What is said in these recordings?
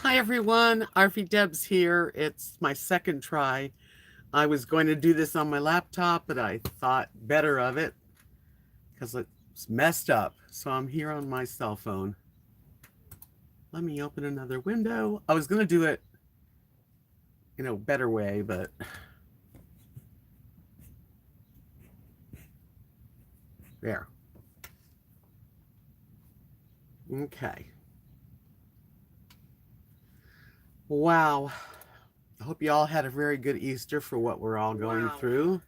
Hi everyone, RV Debs here. It's my second try. I was going to do this on my laptop, but I thought better of it because it's messed up. So I'm here on my cell phone. Let me open another window. I was going to do it in a better way, but there. Okay. Wow. I hope you all had a very good Easter for what we're all going through.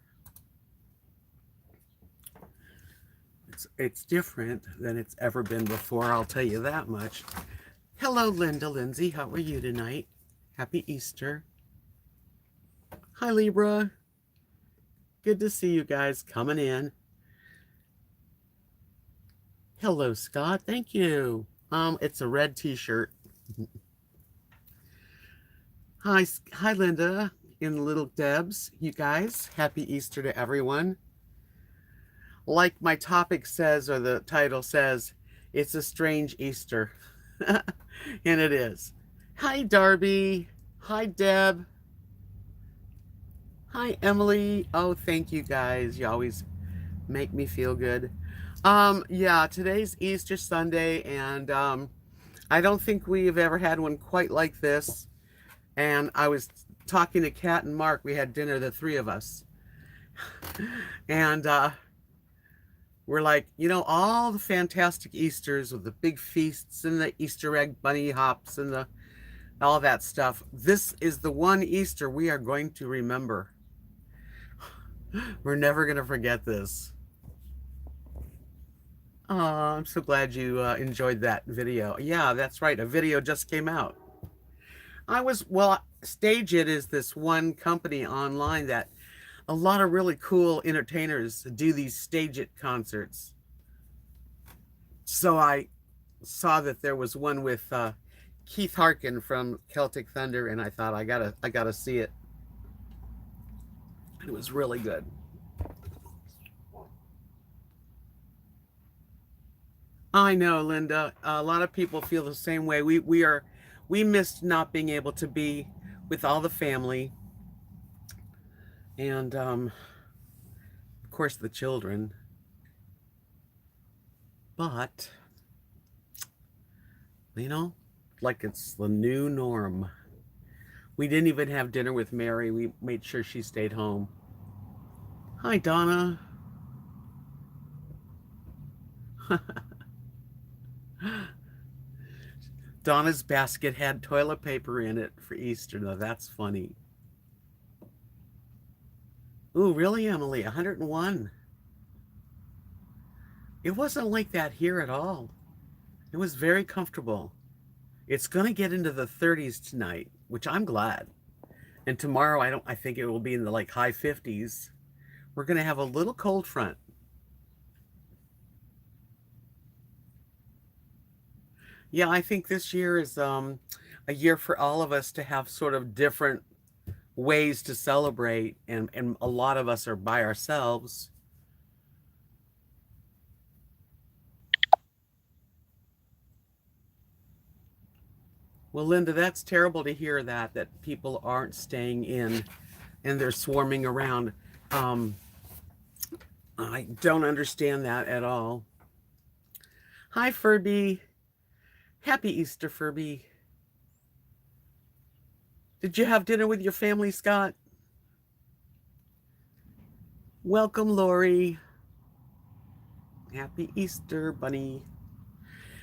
It's different than it's ever been before, I'll tell you that much. Hello, Linda Lindsay. How are you tonight? Happy Easter. Hi, Libra. Good to see you guys coming in. Hello, Scott. Thank you. It's a red t-shirt. Hi, Linda and Little Debs. You guys, happy Easter to everyone. Like my topic says, or the title says, it's a strange Easter. And it is. Hi, Darby. Hi, Deb. Hi, Emily. Oh, thank you guys. You always make me feel good. Yeah, today's Easter Sunday, and I don't think we've ever had one quite like this. And I was talking to Kat and Mark. We had dinner, the three of us. And we're like, all the fantastic Easters with the big feasts and the Easter egg bunny hops and all that stuff. This is the one Easter we are going to remember. We're never going to forget this. Oh, I'm so glad you enjoyed that video. Yeah, that's right. A video just came out. Stage It is this one company online that a lot of really cool entertainers do these Stage It concerts. So I saw that there was one with Keith Harkin from Celtic Thunder, and I thought I gotta see it. It was really good. I know, Linda. A lot of people feel the same way. We missed not being able to be with all the family, and of course the children. But like it's the new norm. We didn't even have dinner with Mary. We made sure she stayed home. Hi, Donna. Donna's basket had toilet paper in it for Easter, though. That's funny. Ooh, really, Emily? 101. It wasn't like that here at all. It was very comfortable. It's going to get into the 30s tonight, which I'm glad. And tomorrow, I think it will be in the like high 50s. We're going to have a little cold front. Yeah, I think this year is a year for all of us to have sort of different ways to celebrate, and a lot of us are by ourselves. Well, Linda, that's terrible to hear that people aren't staying in and they're swarming around. Um, I don't understand that at all. Hi, Furby. Happy Easter, Furby. Did you have dinner with your family, Scott? Welcome, Lori. Happy Easter, bunny.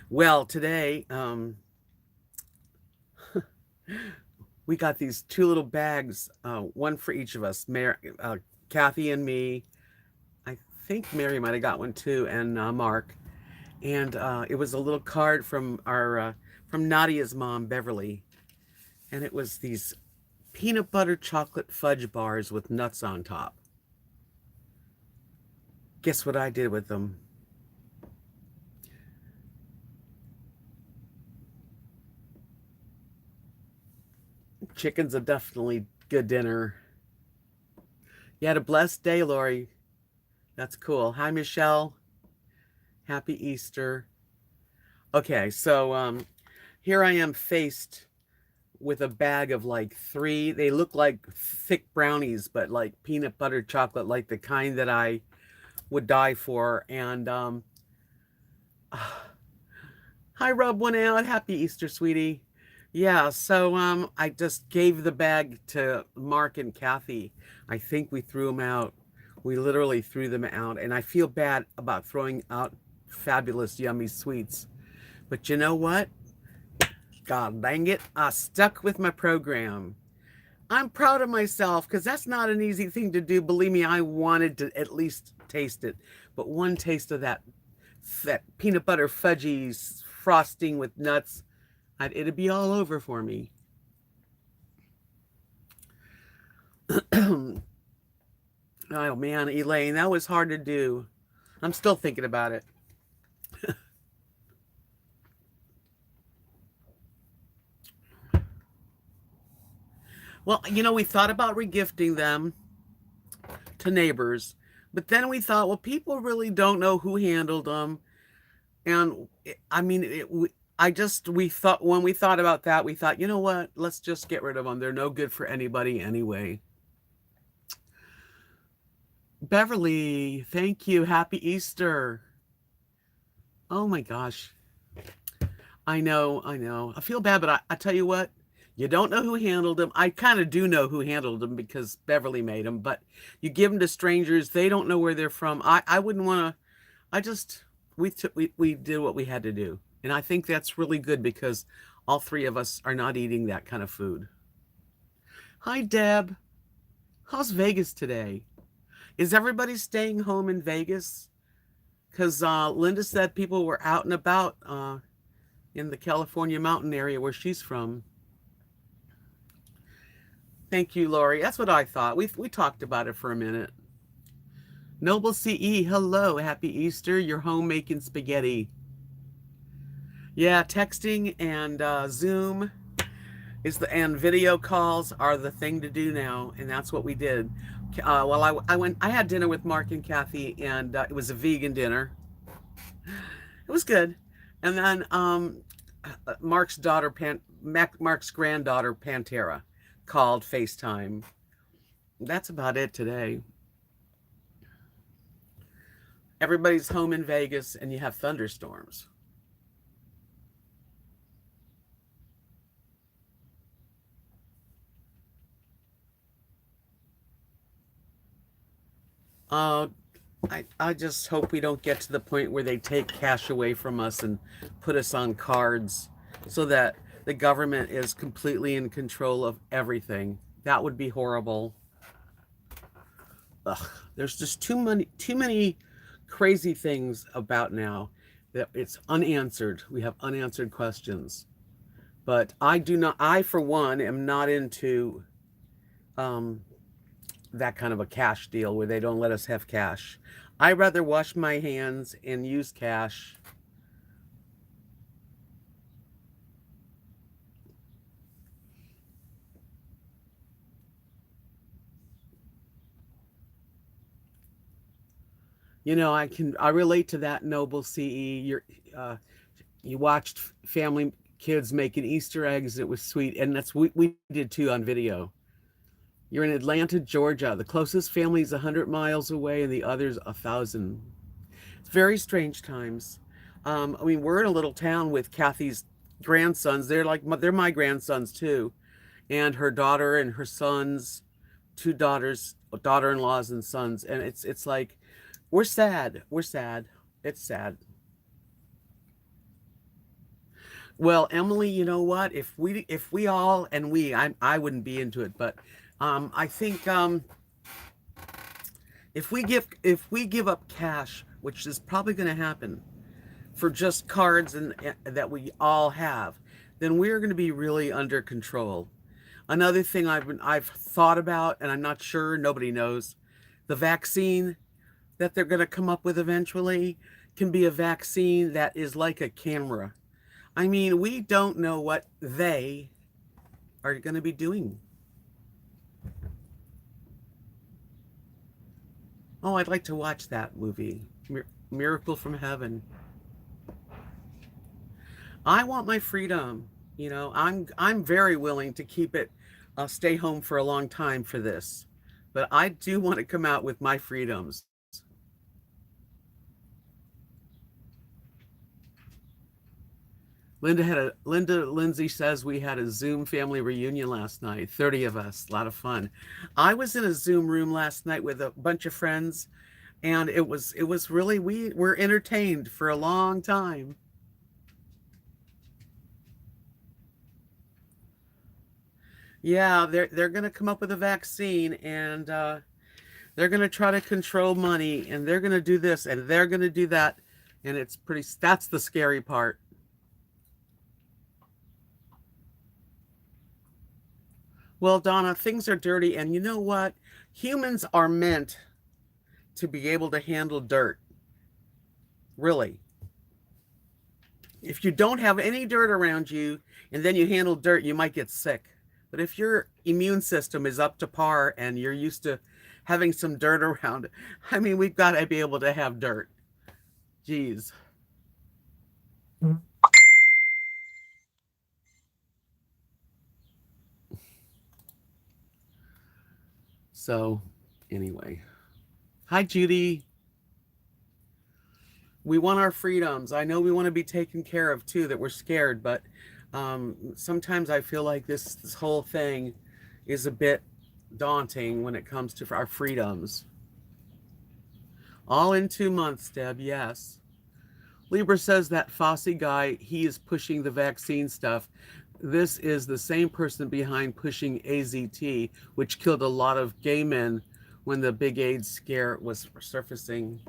Well, today, we got these two little bags, one for each of us, Kathy and me. I think Mary might have got one too, and Mark. And it was a little card from from Nadia's mom, Beverly, and it was these peanut butter chocolate fudge bars with nuts on top. Guess what I did with them? Chicken's a definitely good dinner. You had a blessed day, Lori. That's cool. Hi, Michelle. Happy Easter. Okay, so here I am faced with a bag of like 3. They look like thick brownies, but like peanut butter chocolate, like the kind that I would die for. And hi, Rub One Out. Happy Easter, sweetie. Yeah, so I just gave the bag to Mark and Kathy. I think we threw them out. We literally threw them out, and I feel bad about throwing out fabulous, yummy sweets. But you know what? God dang it, I stuck with my program. I'm proud of myself because that's not an easy thing to do. Believe me, I wanted to at least taste it. But one taste of that peanut butter fudgy frosting with nuts, it'd be all over for me. Oh man, Elaine, that was hard to do. I'm still thinking about it. Well, we thought about regifting them to neighbors, but then we thought, well, people really don't know who handled them. And I mean, we thought, when we thought about that, we thought, you know what? Let's just get rid of them. They're no good for anybody anyway. Beverly, thank you. Happy Easter. Oh my gosh. I know. I feel bad, but I tell you what, you don't know who handled them. I kind of do know who handled them because Beverly made them, but you give them to strangers. They don't know where they're from. I wouldn't want to, I just, we did what we had to do. And I think that's really good because all 3 of us are not eating that kind of food. Hi, Deb. How's Vegas today? Is everybody staying home in Vegas? Because Linda said people were out and about in the California mountain area where she's from. Thank you, Lori. That's what I thought. We talked about it for a minute. Noble CE, hello. Happy Easter. You're home making spaghetti. Yeah, texting and Zoom and video calls are the thing to do now, and that's what we did. Well, I had dinner with Mark and Kathy, and it was a vegan dinner. It was good. And then Mark's granddaughter Pantera called FaceTime. That's about it today. Everybody's home in Vegas, and you have thunderstorms. I just hope we don't get to the point where they take cash away from us and put us on cards so that the government is completely in control of everything. That would be horrible. Ugh, there's just too many crazy things about now that it's unanswered. We have unanswered questions. But I for one am not into that kind of a cash deal where they don't let us have cash. I rather wash my hands and use cash. I relate to that, Noble CE. You watched family kids making Easter eggs. It was sweet, and that's we did too on video. You're in Atlanta, Georgia. The closest family is 100 miles away, and the others 1,000. It's very strange times. I mean, we're in a little town with Kathy's grandsons. They're my grandsons too, and her daughter and her sons, 2 daughters, daughter-in-laws and sons, and it's like we're sad. We're sad. It's sad. Well, Emily, you know what? If we all and I wouldn't be into it, but I think if we give up cash, which is probably going to happen, for just cards and that we all have, then we're going to be really under control. Another thing I've thought about, and I'm not sure, nobody knows, the vaccine that they're going to come up with eventually can be a vaccine that is like a camera. I mean, we don't know what they are going to be doing. Oh, I'd like to watch that movie, Miracle from Heaven. I want my freedom. You know, I'm very willing to keep it, stay home for a long time for this, but I do want to come out with my freedoms. Linda Lindsay says we had a Zoom family reunion last night. 30 of us, a lot of fun. I was in a Zoom room last night with a bunch of friends, and it was really, we were entertained for a long time. Yeah, they're going to come up with a vaccine, and they're going to try to control money, and they're going to do this and they're going to do that, and it's pretty, that's the scary part. Well, Donna, things are dirty, and you know what? Humans are meant to be able to handle dirt. Really. If you don't have any dirt around you and then you handle dirt, you might get sick. But if your immune system is up to par and you're used to having some dirt around, I mean, we've got to be able to have dirt. Jeez. So, anyway. Hi, Judy. We want our freedoms. I know we want to be taken care of too, that we're scared, but sometimes I feel like this whole thing is a bit daunting when it comes to our freedoms. All in 2 months, Deb, yes. Libra says that Fossey guy, he is pushing the vaccine stuff. This is the same person behind pushing AZT, which killed a lot of gay men when the big AIDS scare was surfacing.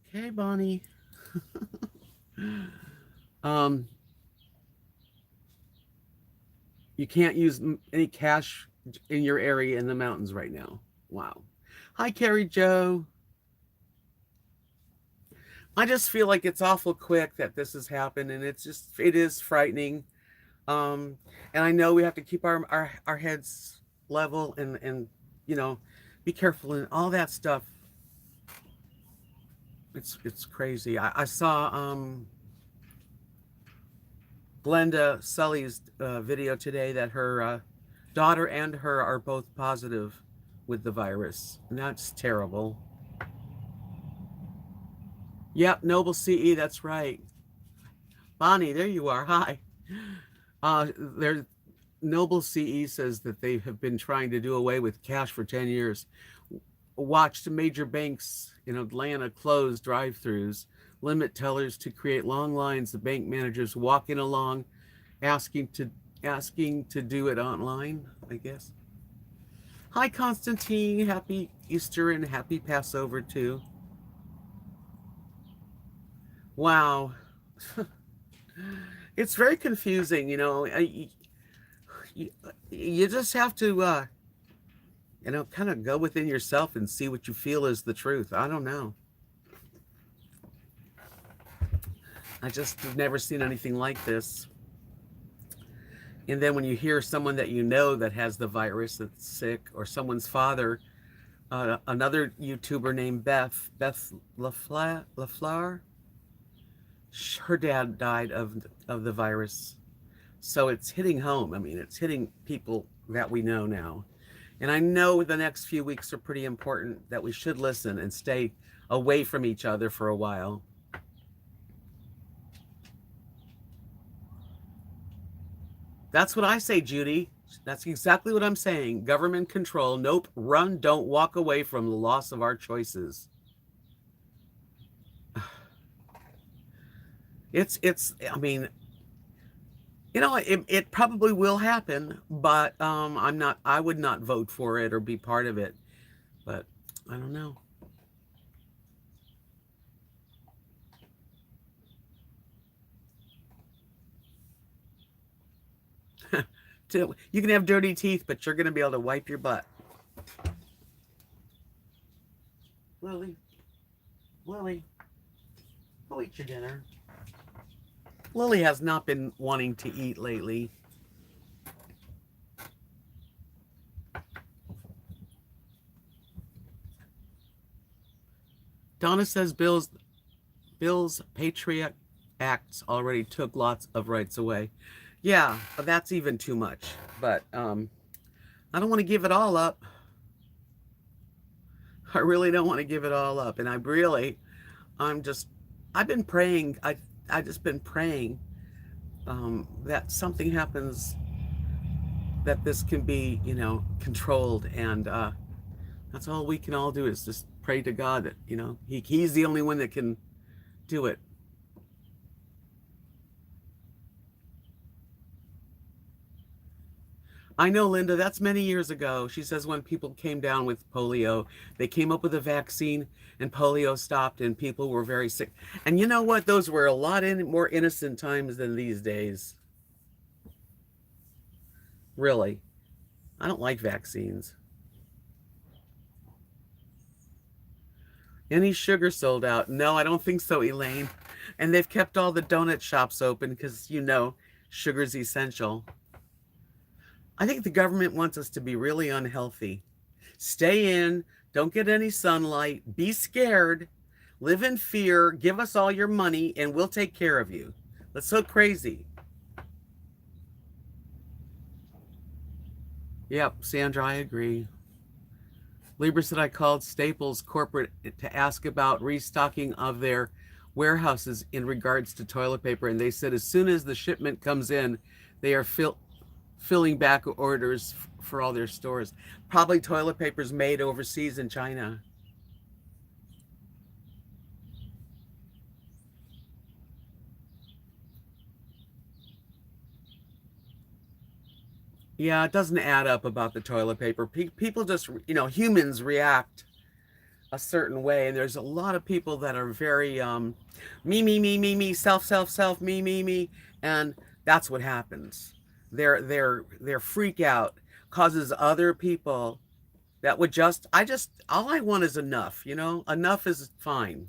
Okay, Bonnie. um, you can't use any cash in your area in the mountains right now. Wow. Hi, Carrie Joe. I just feel like it's awful quick that this has happened, and it is frightening. Um, and I know we have to keep our heads level, and you know, be careful and all that stuff. It's crazy. I saw Glenda Sully's video today that her daughter and her are both positive with the virus, and that's terrible. Yep, Noble CE, that's right. Bonnie, there you are. Hi. There, Noble CE says that they have been trying to do away with cash for 10 years. Watched major banks in Atlanta close drive-throughs, limit tellers to create long lines of bank managers walking along, asking to asking to do it online, I guess. Hi, Constantine. Happy Easter and happy Passover too. Wow. It's very confusing, you know. You, you just have to, kind of go within yourself and see what you feel is the truth. I don't know. I just have never seen anything like this. And then when you hear someone that you know that has the virus that's sick, or someone's father, another YouTuber named Beth Lafleur, her dad died of the virus. So it's hitting home. I mean, it's hitting people that we know now. And I know the next few weeks are pretty important, that we should listen and stay away from each other for a while. That's what I say, Judy. That's exactly what I'm saying. Government control. Nope. Run, don't walk away from the loss of our choices. I mean, it probably will happen, but I would not vote for it or be part of it. But I don't know. You can have dirty teeth, but you're going to be able to wipe your butt. Lily, Lily, go eat your dinner. Lily has not been wanting to eat lately. Donna says Bill's Bill's Patriot Acts already took lots of rights away. Yeah, that's even too much. But I don't want to give it all up. I really don't want to give it all up. And I'm just, I've been praying. I just been praying that something happens, that this can be, controlled. And that's all we can all do is just pray to God that, he's the only one that can do it. I know, Linda, that's many years ago. She says when people came down with polio, they came up with a vaccine and polio stopped and people were very sick. And you know what? Those were a lot more innocent times than these days. Really. I don't like vaccines. Any sugar sold out? No, I don't think so, Elaine. And they've kept all the donut shops open because, sugar's essential. I think the government wants us to be really unhealthy. Stay in, don't get any sunlight, be scared, live in fear, give us all your money, and we'll take care of you. That's so crazy. Yep, Sandra, I agree. Libra said I called Staples Corporate to ask about restocking of their warehouses in regards to toilet paper, and they said as soon as the shipment comes in, they are filling back orders for all their stores. Probably toilet papers made overseas in China. Yeah, it doesn't add up about the toilet paper. People just, humans react a certain way, and there's a lot of people that are very me, self, me, and that's what happens. Their freak out causes other people that would all I want is enough, enough is fine.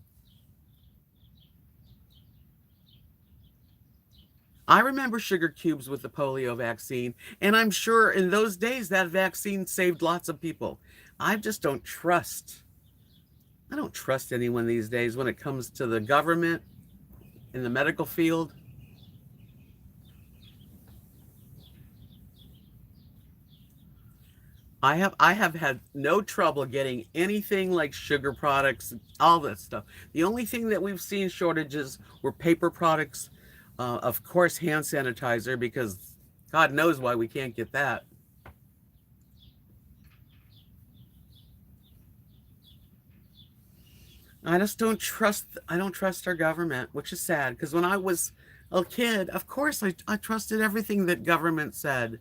I remember sugar cubes with the polio vaccine, and I'm sure in those days that vaccine saved lots of people. I just don't trust. I don't trust anyone these days when it comes to the government in the medical field. I have had no trouble getting anything like sugar products, all that stuff. The only thing that we've seen shortages were paper products, of course, hand sanitizer, because God knows why we can't get that. I don't trust our government, which is sad, because when I was a kid, of course, I trusted everything that government said.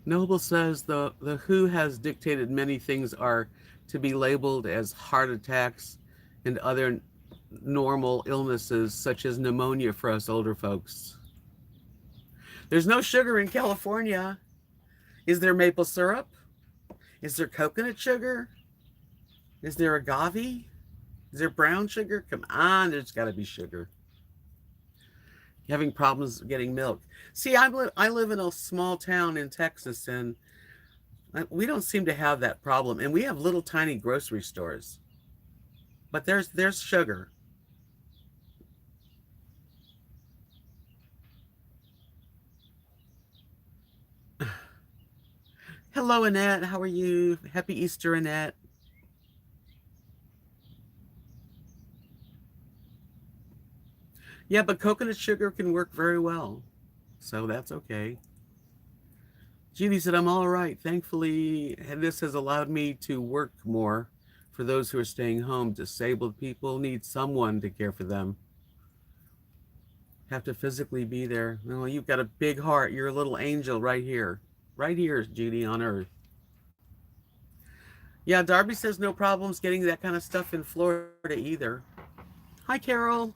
Noble says the WHO has dictated many things are to be labeled as heart attacks and other normal illnesses such as pneumonia for us older folks. There's no sugar in California. Is there maple syrup? Is there coconut sugar? Is there agave? Is there brown sugar? Come on, there's got to be sugar. Having problems getting milk. See, I live in a small town in Texas, and we don't seem to have that problem. And we have little tiny grocery stores, but there's sugar. Hello, Annette. How are you? Happy Easter, Annette. Yeah, but coconut sugar can work very well, so that's okay. Judy said, I'm all right. Thankfully, this has allowed me to work more. For those who are staying home, disabled people need someone to care for them. Have to physically be there. Well, you've got a big heart. You're a little angel right here. Right here, Judy, on Earth. Yeah, Darby says no problems getting that kind of stuff in Florida either. Hi, Carol.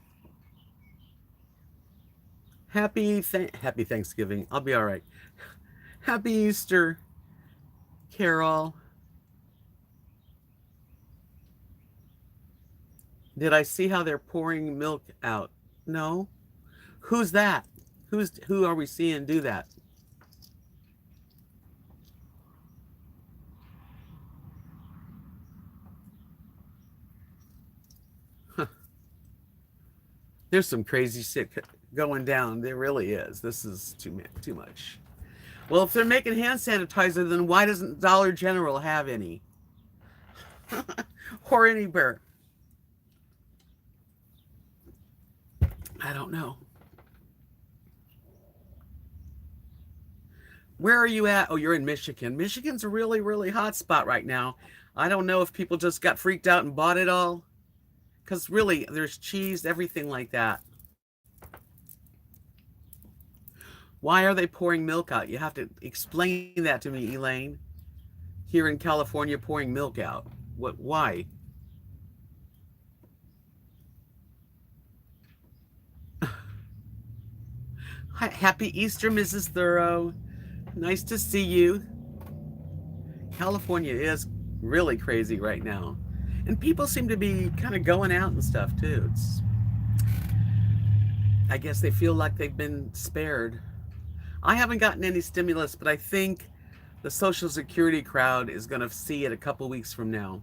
Happy Thanksgiving. I'll be all right. Happy Easter, Carol. Did I see how they're pouring milk out? No. Who's that? Who are we seeing do that? There's some crazy shit going down. There really is. This is too much. Well, if they're making hand sanitizer, then why doesn't Dollar General have any? Or anywhere? I don't know. Where are you at? Oh, you're in Michigan. Michigan's a really, really hot spot right now. I don't know if people just got freaked out and bought it all. Because really, there's cheese, everything like that. Why are they pouring milk out? You have to explain that to me, Elaine. Here in California, pouring milk out. What? Why? Happy Easter, Mrs. Thorough. Nice to see you. California is really crazy right now. And people seem to be kind of going out and stuff too. I guess they feel like they've been spared. I haven't gotten any stimulus, but I think the Social Security crowd is going to see it a couple weeks from now.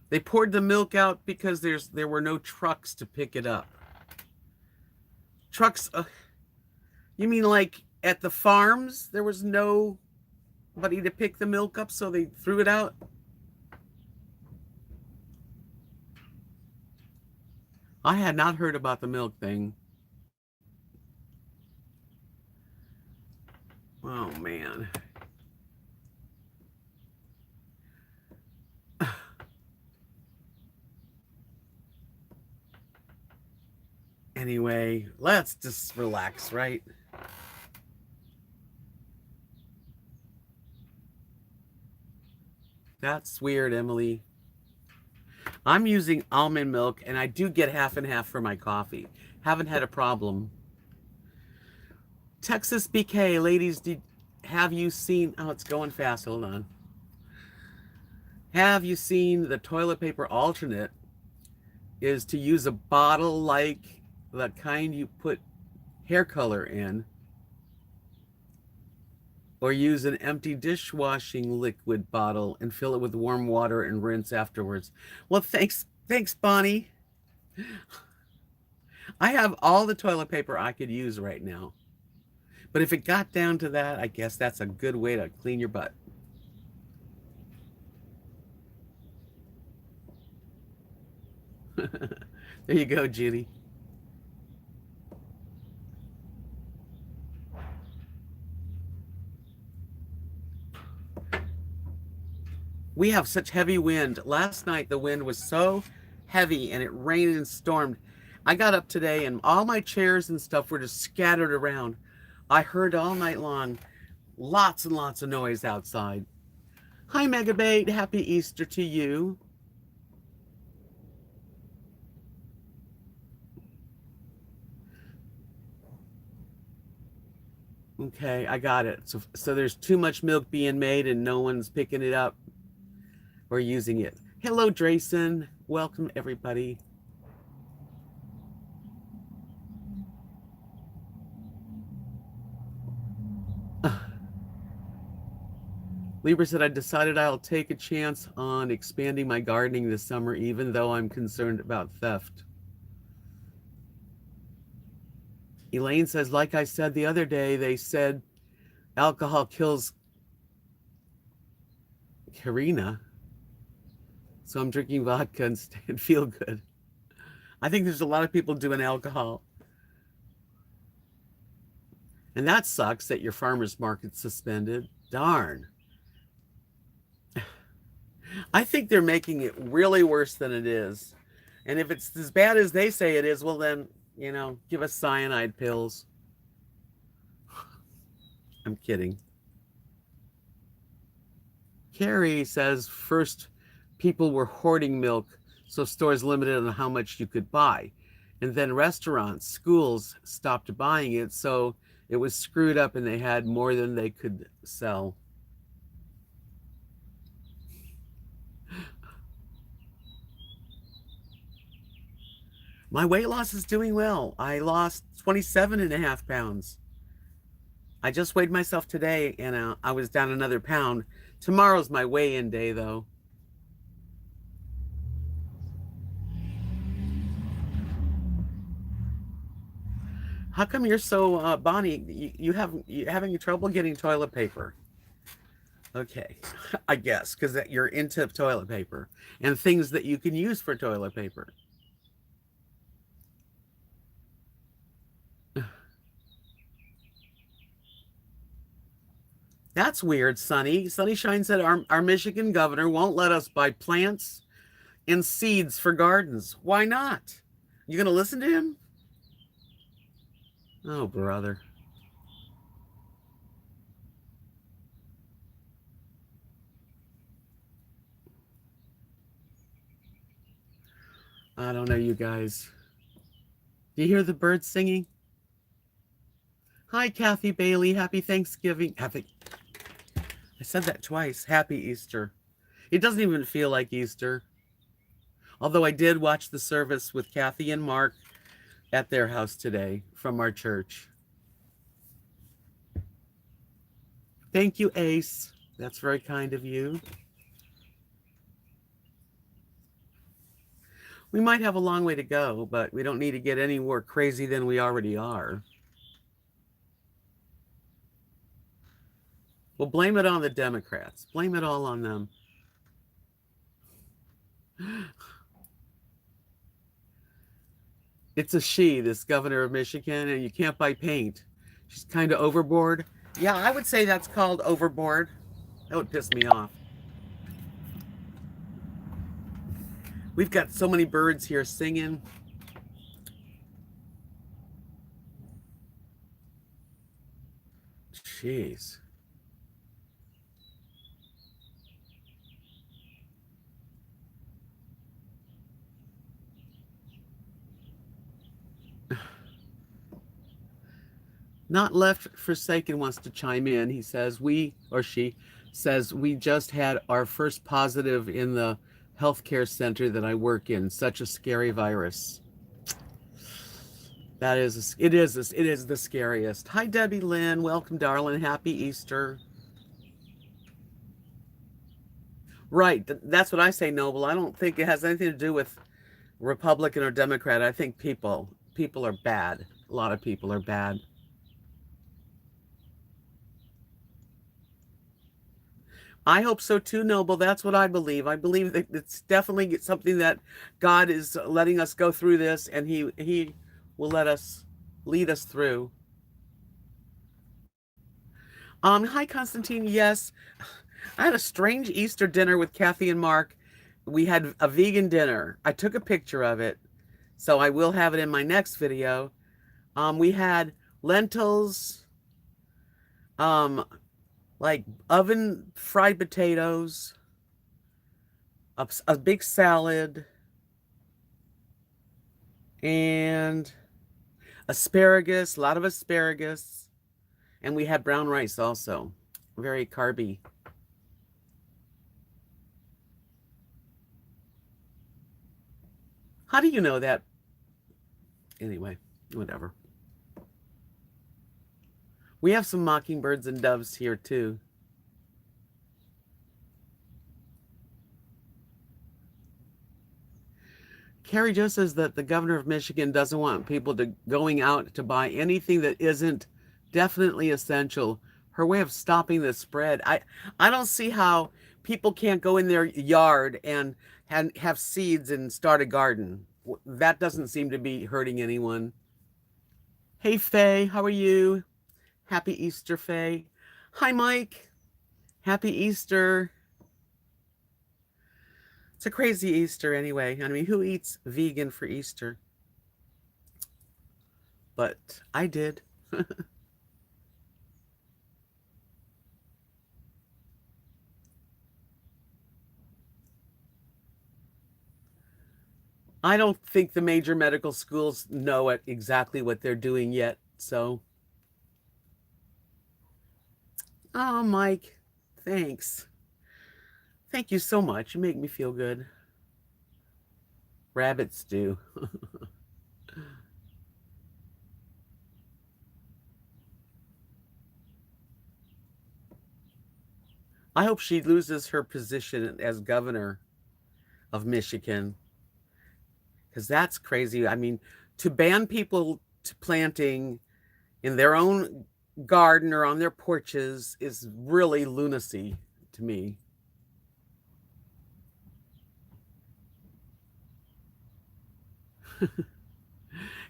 They poured the milk out because there were no trucks to pick it up. Trucks, you mean like at the farms? There was nobody to pick the milk up, so they threw it out? I had not heard about the milk thing. Oh, man. Anyway, let's just relax, right? That's weird, Emily. I'm using almond milk, and I do get half and half for my coffee. Haven't had a problem. Texas BK, ladies, have you seen... Oh, it's going fast. Hold on. Have you seen the toilet paper alternate is to use a bottle like the kind you put hair color in, or use an empty dishwashing liquid bottle and fill it with warm water and rinse afterwards. Well, thanks, Bonnie. I have all the toilet paper I could use right now. But if it got down to that, I guess that's a good way to clean your butt. There you go, Judy. We have such heavy wind. Last night, the wind was so heavy and it rained and stormed. I got up today and all my chairs and stuff were just scattered around. I heard all night long lots and lots of noise outside. Hi, Megabait. Happy Easter to you. Okay, I got it. So there's too much milk being made and no one's picking it up or using it. Hello, Drayson. Welcome, everybody. Libra said, I decided I'll take a chance on expanding my gardening this summer, even though I'm concerned about theft. Elaine says, like I said the other day, they said alcohol kills Karina. So I'm drinking vodka instead and feel good. I think there's a lot of people doing alcohol. And that sucks that your farmer's market's suspended. Darn. I think they're making it really worse than it is. And if it's as bad as they say it is, well then, give us cyanide pills. I'm kidding. Carrie says first people were hoarding milk, so stores limited on how much you could buy. And then restaurants, schools stopped buying it, so it was screwed up and they had more than they could sell. My weight loss is doing well. I lost 27.5 pounds. I just weighed myself today and I was down another pound. Tomorrow's my weigh-in day, though. How come you're so Bonnie? You having trouble getting toilet paper? Okay, I guess because that you're into toilet paper and things that you can use for toilet paper. That's weird, Sonny. Sunny Shine said our Michigan governor won't let us buy plants and seeds for gardens. Why not? You gonna listen to him? Oh, brother. I don't know, you guys. Do you hear the birds singing? Hi, Kathy Bailey. Happy Thanksgiving. I said that twice. Happy Easter. It doesn't even feel like Easter. Although I did watch the service with Kathy and Mark at their house today from our church. Thank you, Ace. That's very kind of you. We might have a long way to go, but we don't need to get any more crazy than we already are. Well, blame it on the Democrats. Blame it all on them. It's a she, this governor of Michigan, and you can't buy paint. She's kind of overboard. Yeah, I would say that's called overboard. That would piss me off. We've got so many birds here singing. Jeez. Not Left Forsaken wants to chime in. He says, we, or she, says, we just had our first positive in the healthcare center that I work in. Such a scary virus. It is the scariest. Hi, Debbie Lynn. Welcome, darling. Happy Easter. Right. That's what I say, Noble. I don't think it has anything to do with Republican or Democrat. I think people are bad. A lot of people are bad. I hope so too, Noble. That's what I believe. I believe that it's definitely something that God is letting us go through this, and He will let us lead us through. Hi, Constantine. Yes, I had a strange Easter dinner with Kathy and Mark. We had a vegan dinner. I took a picture of it, so I will have it in my next video. We had lentils, um, like oven fried potatoes, a big salad, and asparagus, a lot of asparagus, and we had brown rice also. Very carby. How do you know that? Anyway, whatever. We have some mockingbirds and doves here too. Carrie Jo says that the governor of Michigan doesn't want people to going out to buy anything that isn't definitely essential. Her way of stopping the spread. I don't see how people can't go in their yard and have seeds and start a garden. That doesn't seem to be hurting anyone. Hey, Faye, how are you? Happy Easter, Faye. Hi, Mike. Happy Easter. It's a crazy Easter anyway. I mean, who eats vegan for Easter? But I did. I don't think the major medical schools know exactly what they're doing yet. So, oh, Mike, thanks. Thank you so much. You make me feel good. Rabbits do. I hope she loses her position as governor of Michigan because that's crazy. I mean, to ban people to planting in their own garden or on their porches is really lunacy to me.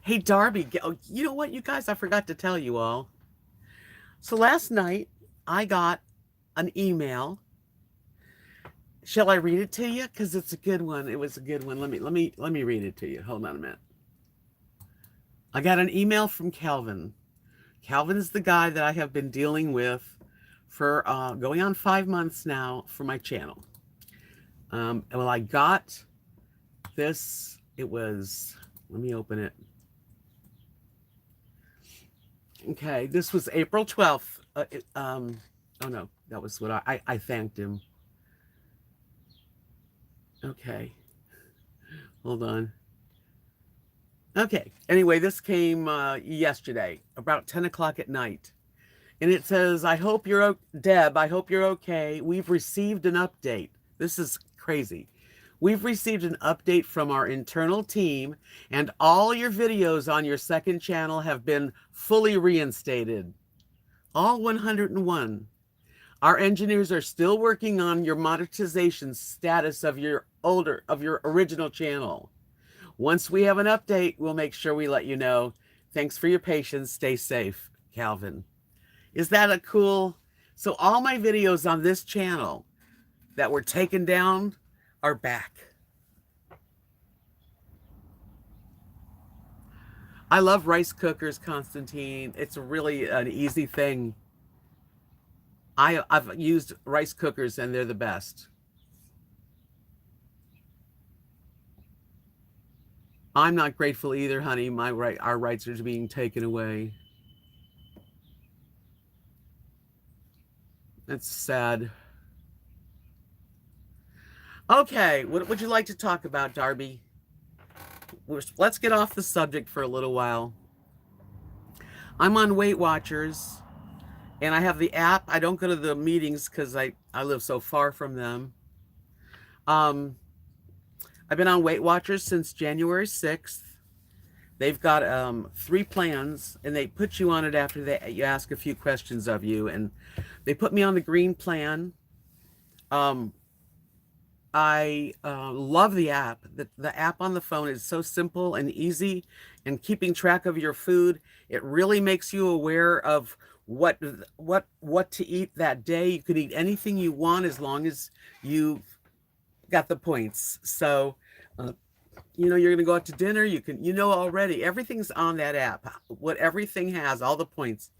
Hey, Darby, oh, you know what, you guys, I forgot to tell you all. So last night I got an email. Shall I read it to you? Because it's a good one. It was a good one. Let me read it to you. Hold on a minute. I got an email from Calvin. Calvin is the guy that I have been dealing with for going on 5 months now for my channel. Well, I got this. It was, let me open it. Okay, this was April 12th. Oh no, that was what I thanked him. Okay, hold on. Okay, anyway, this came yesterday, about 10 o'clock at night. And it says, I hope you're, Deb, I hope you're okay. We've received an update. This is crazy. We've received an update from our internal team, and all your videos on your second channel have been fully reinstated. All 101. Our engineers are still working on your monetization status of your original channel. Once we have an update, we'll make sure we let you know. Thanks for your patience. Stay safe, Calvin. Is that a cool? So all my videos on this channel that were taken down are back. I love rice cookers, Constantine. It's really an easy thing. I've used rice cookers and they're the best. I'm not grateful either, honey. Our rights are being taken away. That's sad. Okay, what would you like to talk about, Darby? Let's get off the subject for a little while. I'm on Weight Watchers, and I have the app. I don't go to the meetings because I live so far from them. I've been on Weight Watchers since January 6th. They've got 3 plans, and they put you on it after you ask a few questions of you, and they put me on the green plan. I love the app. The app on the phone is so simple and easy, and keeping track of your food. It really makes you aware of what to eat that day. You could eat anything you want as long as you got the points. So, you're going to go out to dinner. Already everything's on that app. What everything has, all the points.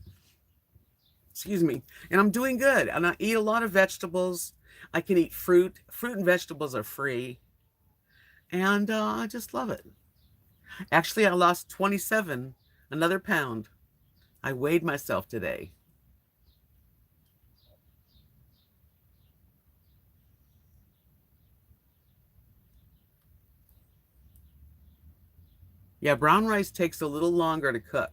Excuse me. And I'm doing good. And I eat a lot of vegetables. I can eat fruit. Fruit and vegetables are free. And I just love it. Actually, I lost 27, another pound. I weighed myself today. Yeah, brown rice takes a little longer to cook.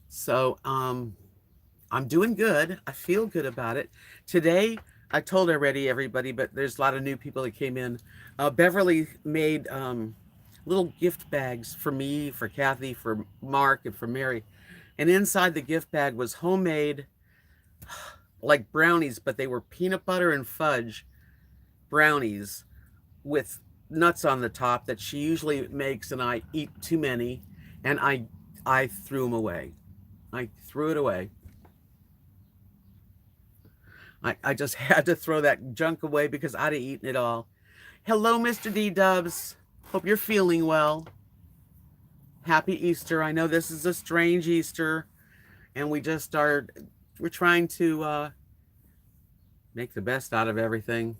So, I'm doing good. I feel good about it. Today, I told already everybody, but there's a lot of new people that came in. Beverly made little gift bags for me, for Kathy, for Mark, and for Mary. And inside the gift bag was homemade, like brownies, but they were peanut butter and fudge brownies with nuts on the top that she usually makes, and I eat too many, and I threw them away. I threw it away. I just had to throw that junk away because I'd have eaten it all. Hello, Mr. D Dubs. Hope you're feeling well. Happy Easter. I know this is a strange Easter, and we're trying to make the best out of everything.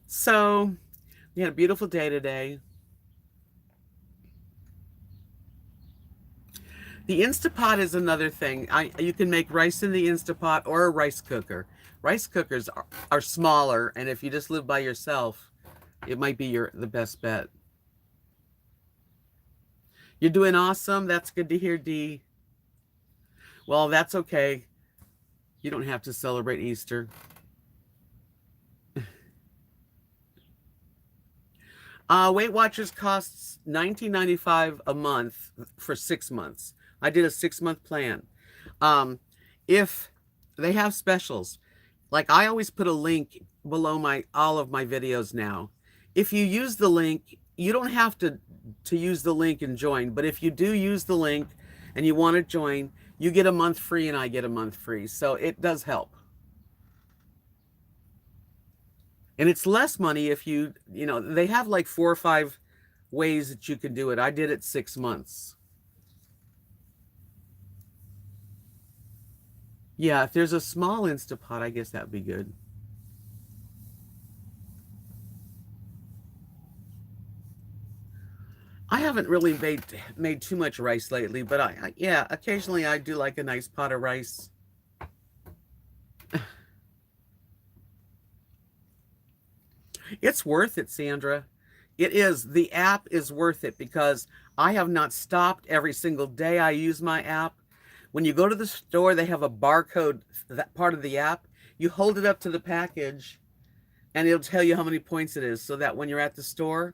So, we had a beautiful day today. The Instapot is another thing. You can make rice in the Instapot or a rice cooker. Rice cookers are smaller, and if you just live by yourself, it might be the best bet. You're doing awesome. That's good to hear, Dee. Well, that's okay. You don't have to celebrate Easter. Weight Watchers costs $19.95 a month for 6 months. I did a 6 month plan. Um, if they have specials, like I always put a link below my all of my videos now. If you use the link, you don't have to use the link and join, but if you do use the link and you want to join, you get a month free and I get a month free. So it does help. And it's less money if they have like 4 or 5 ways that you can do it. I did it 6 months. Yeah, if there's a small Instapot, I guess that'd be good. I haven't really made too much rice lately, but yeah, occasionally I do like a nice pot of rice. It's worth it, Sandra. It is. The app is worth it because I have not stopped every single day I use my app. When you go to the store, they have a barcode, that part of the app. You hold it up to the package and it'll tell you how many points it is so that when you're at the store,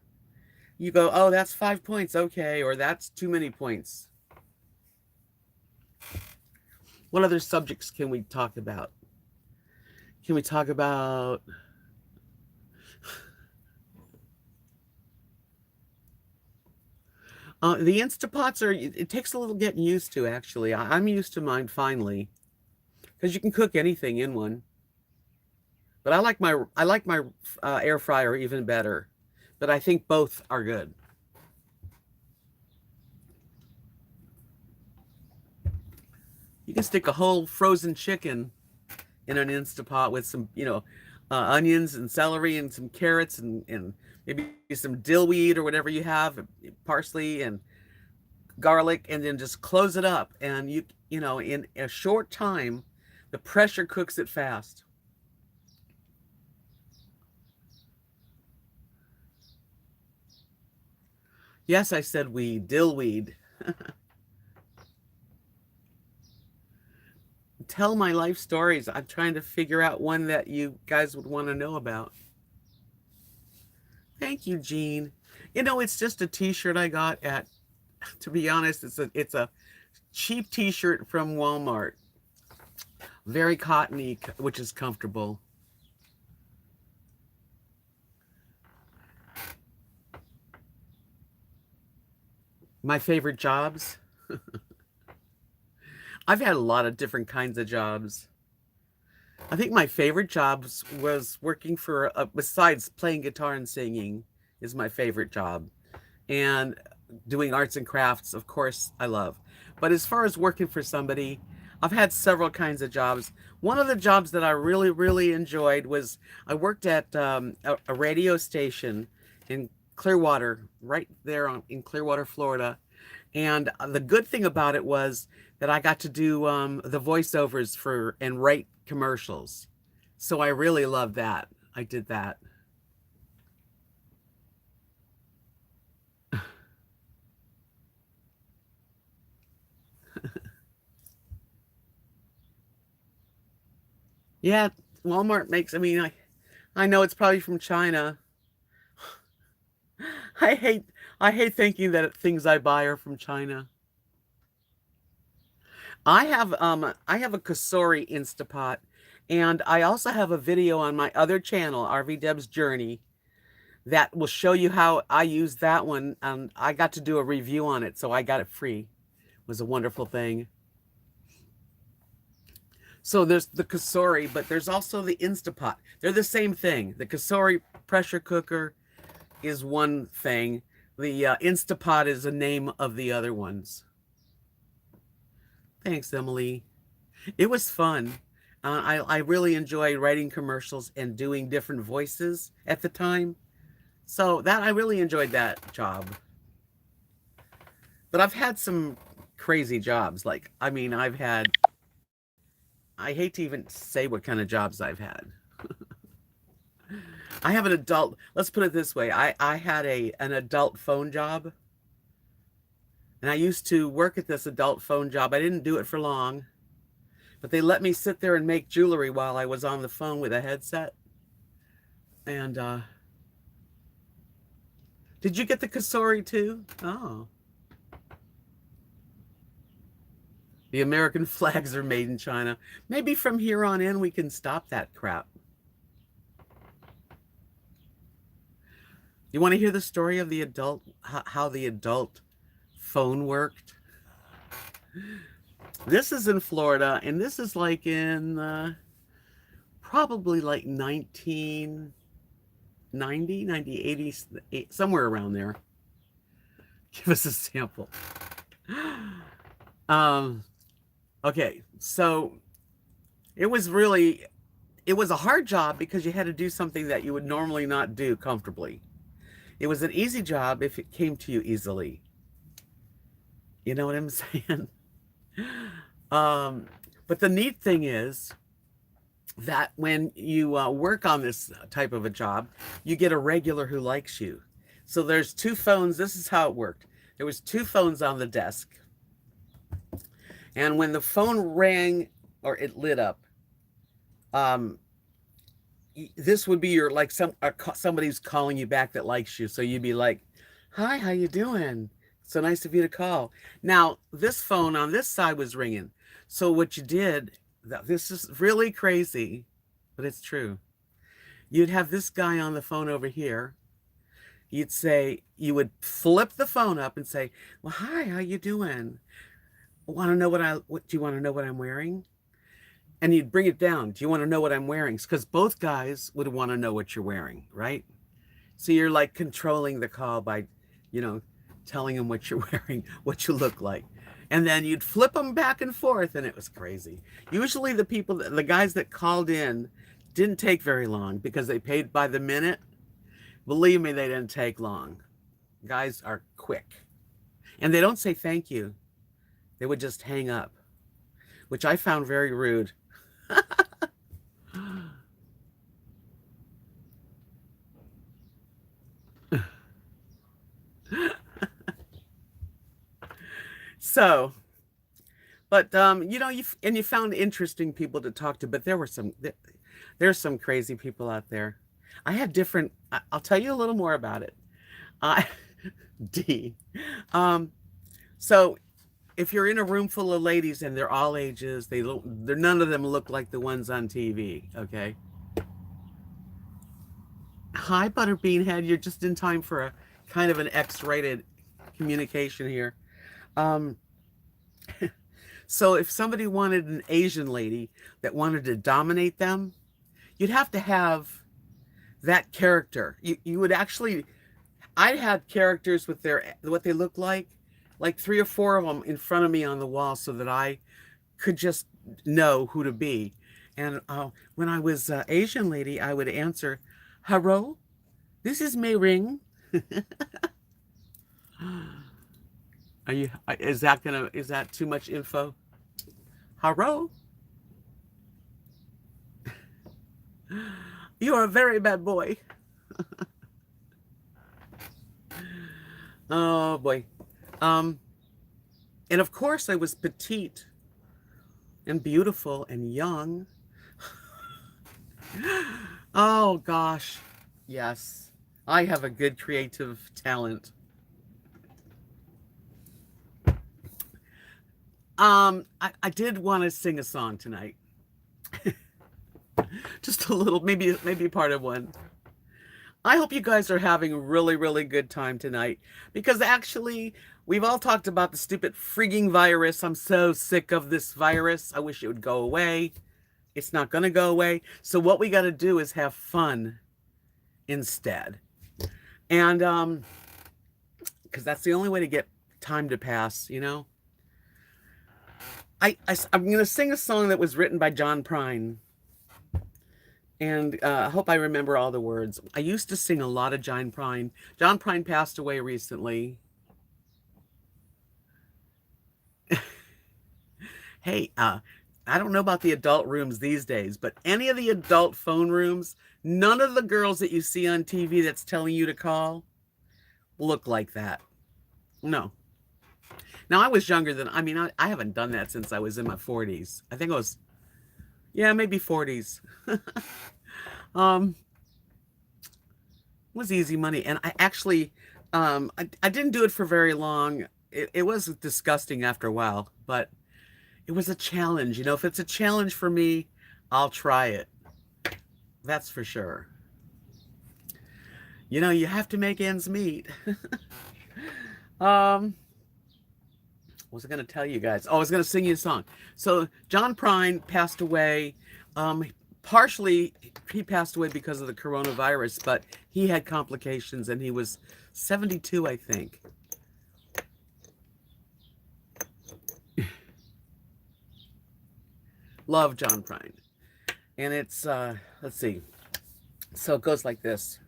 you go, oh, that's 5 points, okay, or that's too many points. What other subjects can we talk about? Can we talk about the Instapots it takes a little getting used to, actually. I'm used to mine finally because you can cook anything in one. But I like my air fryer even better. But I think both are good. You can stick a whole frozen chicken in an Instapot with some, onions and celery and some carrots and maybe some dill weed or whatever you have, parsley and garlic, and then just close it up. And in a short time, the pressure cooks it fast. Yes, I said weed, dill weed. Tell my life stories. I'm trying to figure out one that you guys would want to know about. Thank you, Jean. It's just a t-shirt I got at, to be honest, it's a cheap t-shirt from Walmart. Very cottony, which is comfortable. My favorite jobs? I've had a lot of different kinds of jobs. I think my favorite jobs was working for, besides playing guitar and singing, is my favorite job. And doing arts and crafts, of course, I love. But as far as working for somebody, I've had several kinds of jobs. One of the jobs that I really, really enjoyed was I worked at a radio station in Clearwater, right there in Clearwater, Florida. And the good thing about it was that I got to do the voiceovers for and write commercials. So I really loved that. I did that. Yeah, Walmart makes, I know it's probably from China. I hate I hate thinking that things I buy are from China. I have a Kasori Instapot, and I also have a video on my other channel, RV Debs Journey, that will show you how I use that one. And I got to do a review on it, so I got it free. It was a wonderful thing. So there's the Kasori, but there's also the Instapot. They're the same thing. The Kasori pressure cooker is one thing. The Instapot is the name of the other ones. Thanks, Emily. It was fun. I really enjoyed writing commercials and doing different voices at the time. So that I really enjoyed that job. But I've had some crazy jobs. Like, I hate to even say what kind of jobs I've had. I have an adult, let's put it this way. I had an adult phone job. And I used to work at this adult phone job. I didn't do it for long, but they let me sit there and make jewelry while I was on the phone with a headset. And Did you get the Kasori too? Oh. The American flags are made in China. Maybe from here on in we can stop that crap. You want to hear the story of the adult, how the adult phone worked? This is in Florida, and this is like in probably like 1990, 1980, somewhere around there. Give us a sample. Um, okay, so it was a hard job because you had to do something that you would normally not do comfortably. It was an easy job if it came to you easily. You know what I'm saying? Um, but the neat thing is that when you work on this type of a job, you get a regular who likes you. So there's two phones. This is how it worked. There was two phones on the desk. And when the phone rang or it lit up, um, this would be your like somebody's calling you back that likes you. So you'd be like, "Hi, how you doing? So nice of you to call." Now, this phone on this side was ringing. So what you did, this is really crazy, but it's true. You'd have this guy on the phone over here. You would flip the phone up and say, "Well, hi, how you doing? Want to know what do you want to know what I'm wearing?" And you'd bring it down. "Do you want to know what I'm wearing?" Because both guys would want to know what you're wearing, right? So you're like controlling the call by, you know, telling them what you're wearing, what you look like. And then you'd flip them back and forth, and it was crazy. Usually the guys that called in didn't take very long because they paid by the minute. Believe me, they didn't take long. Guys are quick. And they don't say thank you. They would just hang up, which I found very rude. So, but you know, you found interesting people to talk to, but there's some crazy people out there. I had different. I'll tell you a little more about it. I D. Um, so if you're in a room full of ladies and they're all ages, they're none of them look like the ones on TV. Okay. Hi, Butterbean Head. You're just in time for a kind of an X-rated communication here. Um, so if somebody wanted an Asian lady that wanted to dominate them, you'd have to have that character. You would actually, I had characters with what they look like three or four of them in front of me on the wall so that I could just know who to be. And when I was Asian lady, I would answer, "Hello, this is Mei Ring." Is that too much info? Hello? You're a very bad boy. Oh boy. Um, and of course I was petite and beautiful and young. Oh gosh. Yes. I have a good creative talent. I did want to sing a song tonight. Just a little, maybe part of one. I hope you guys are having a really, really good time tonight because actually, we've all talked about the stupid frigging virus. I'm so sick of this virus. I wish it would go away. It's not going to go away. So what we got to do is have fun instead. And because that's the only way to get time to pass, you know. I'm going to sing a song that was written by John Prine. And I hope I remember all the words. I used to sing a lot of John Prine. John Prine passed away recently. Hey, I don't know about the adult rooms these days, but any of the adult phone rooms, none of the girls that you see on TV that's telling you to call look like that. No. Now, I was younger than, I haven't done that since I was in my 40s. I think I was, yeah, maybe 40s. It was easy money. And I actually, I didn't do it for very long. It was disgusting after a while, but it was a challenge. You know, if it's a challenge for me, I'll try it. That's for sure. You know, you have to make ends meet. um, what was I going to tell you guys? Oh, I was going to sing you a song. So John Prine passed away. Um, partially, he passed away because of the coronavirus, but he had complications and he was 72, I think. Love John Prine. And it's, let's see. So it goes like this.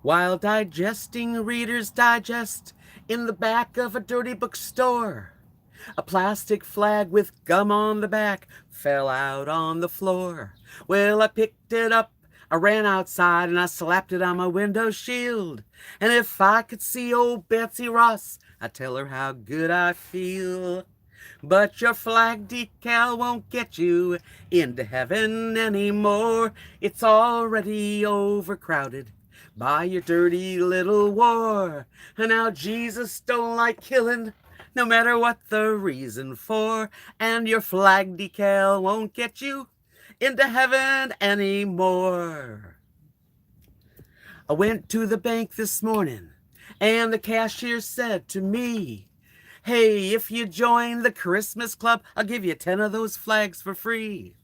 While digesting Reader's Digest in the back of a dirty bookstore, a plastic flag with gum on the back fell out on the floor. Well, I picked it up, I ran outside, and I slapped it on my window shield. And if I could see old Betsy Ross, I'd tell her how good I feel. But your flag decal won't get you into heaven anymore. It's already overcrowded by your dirty little war. And now Jesus don't like killing, no matter what the reason for. And your flag decal won't get you into heaven anymore. I went to the bank this morning, and the cashier said to me, "Hey, if you join the Christmas club, I'll give you 10 of those flags for free."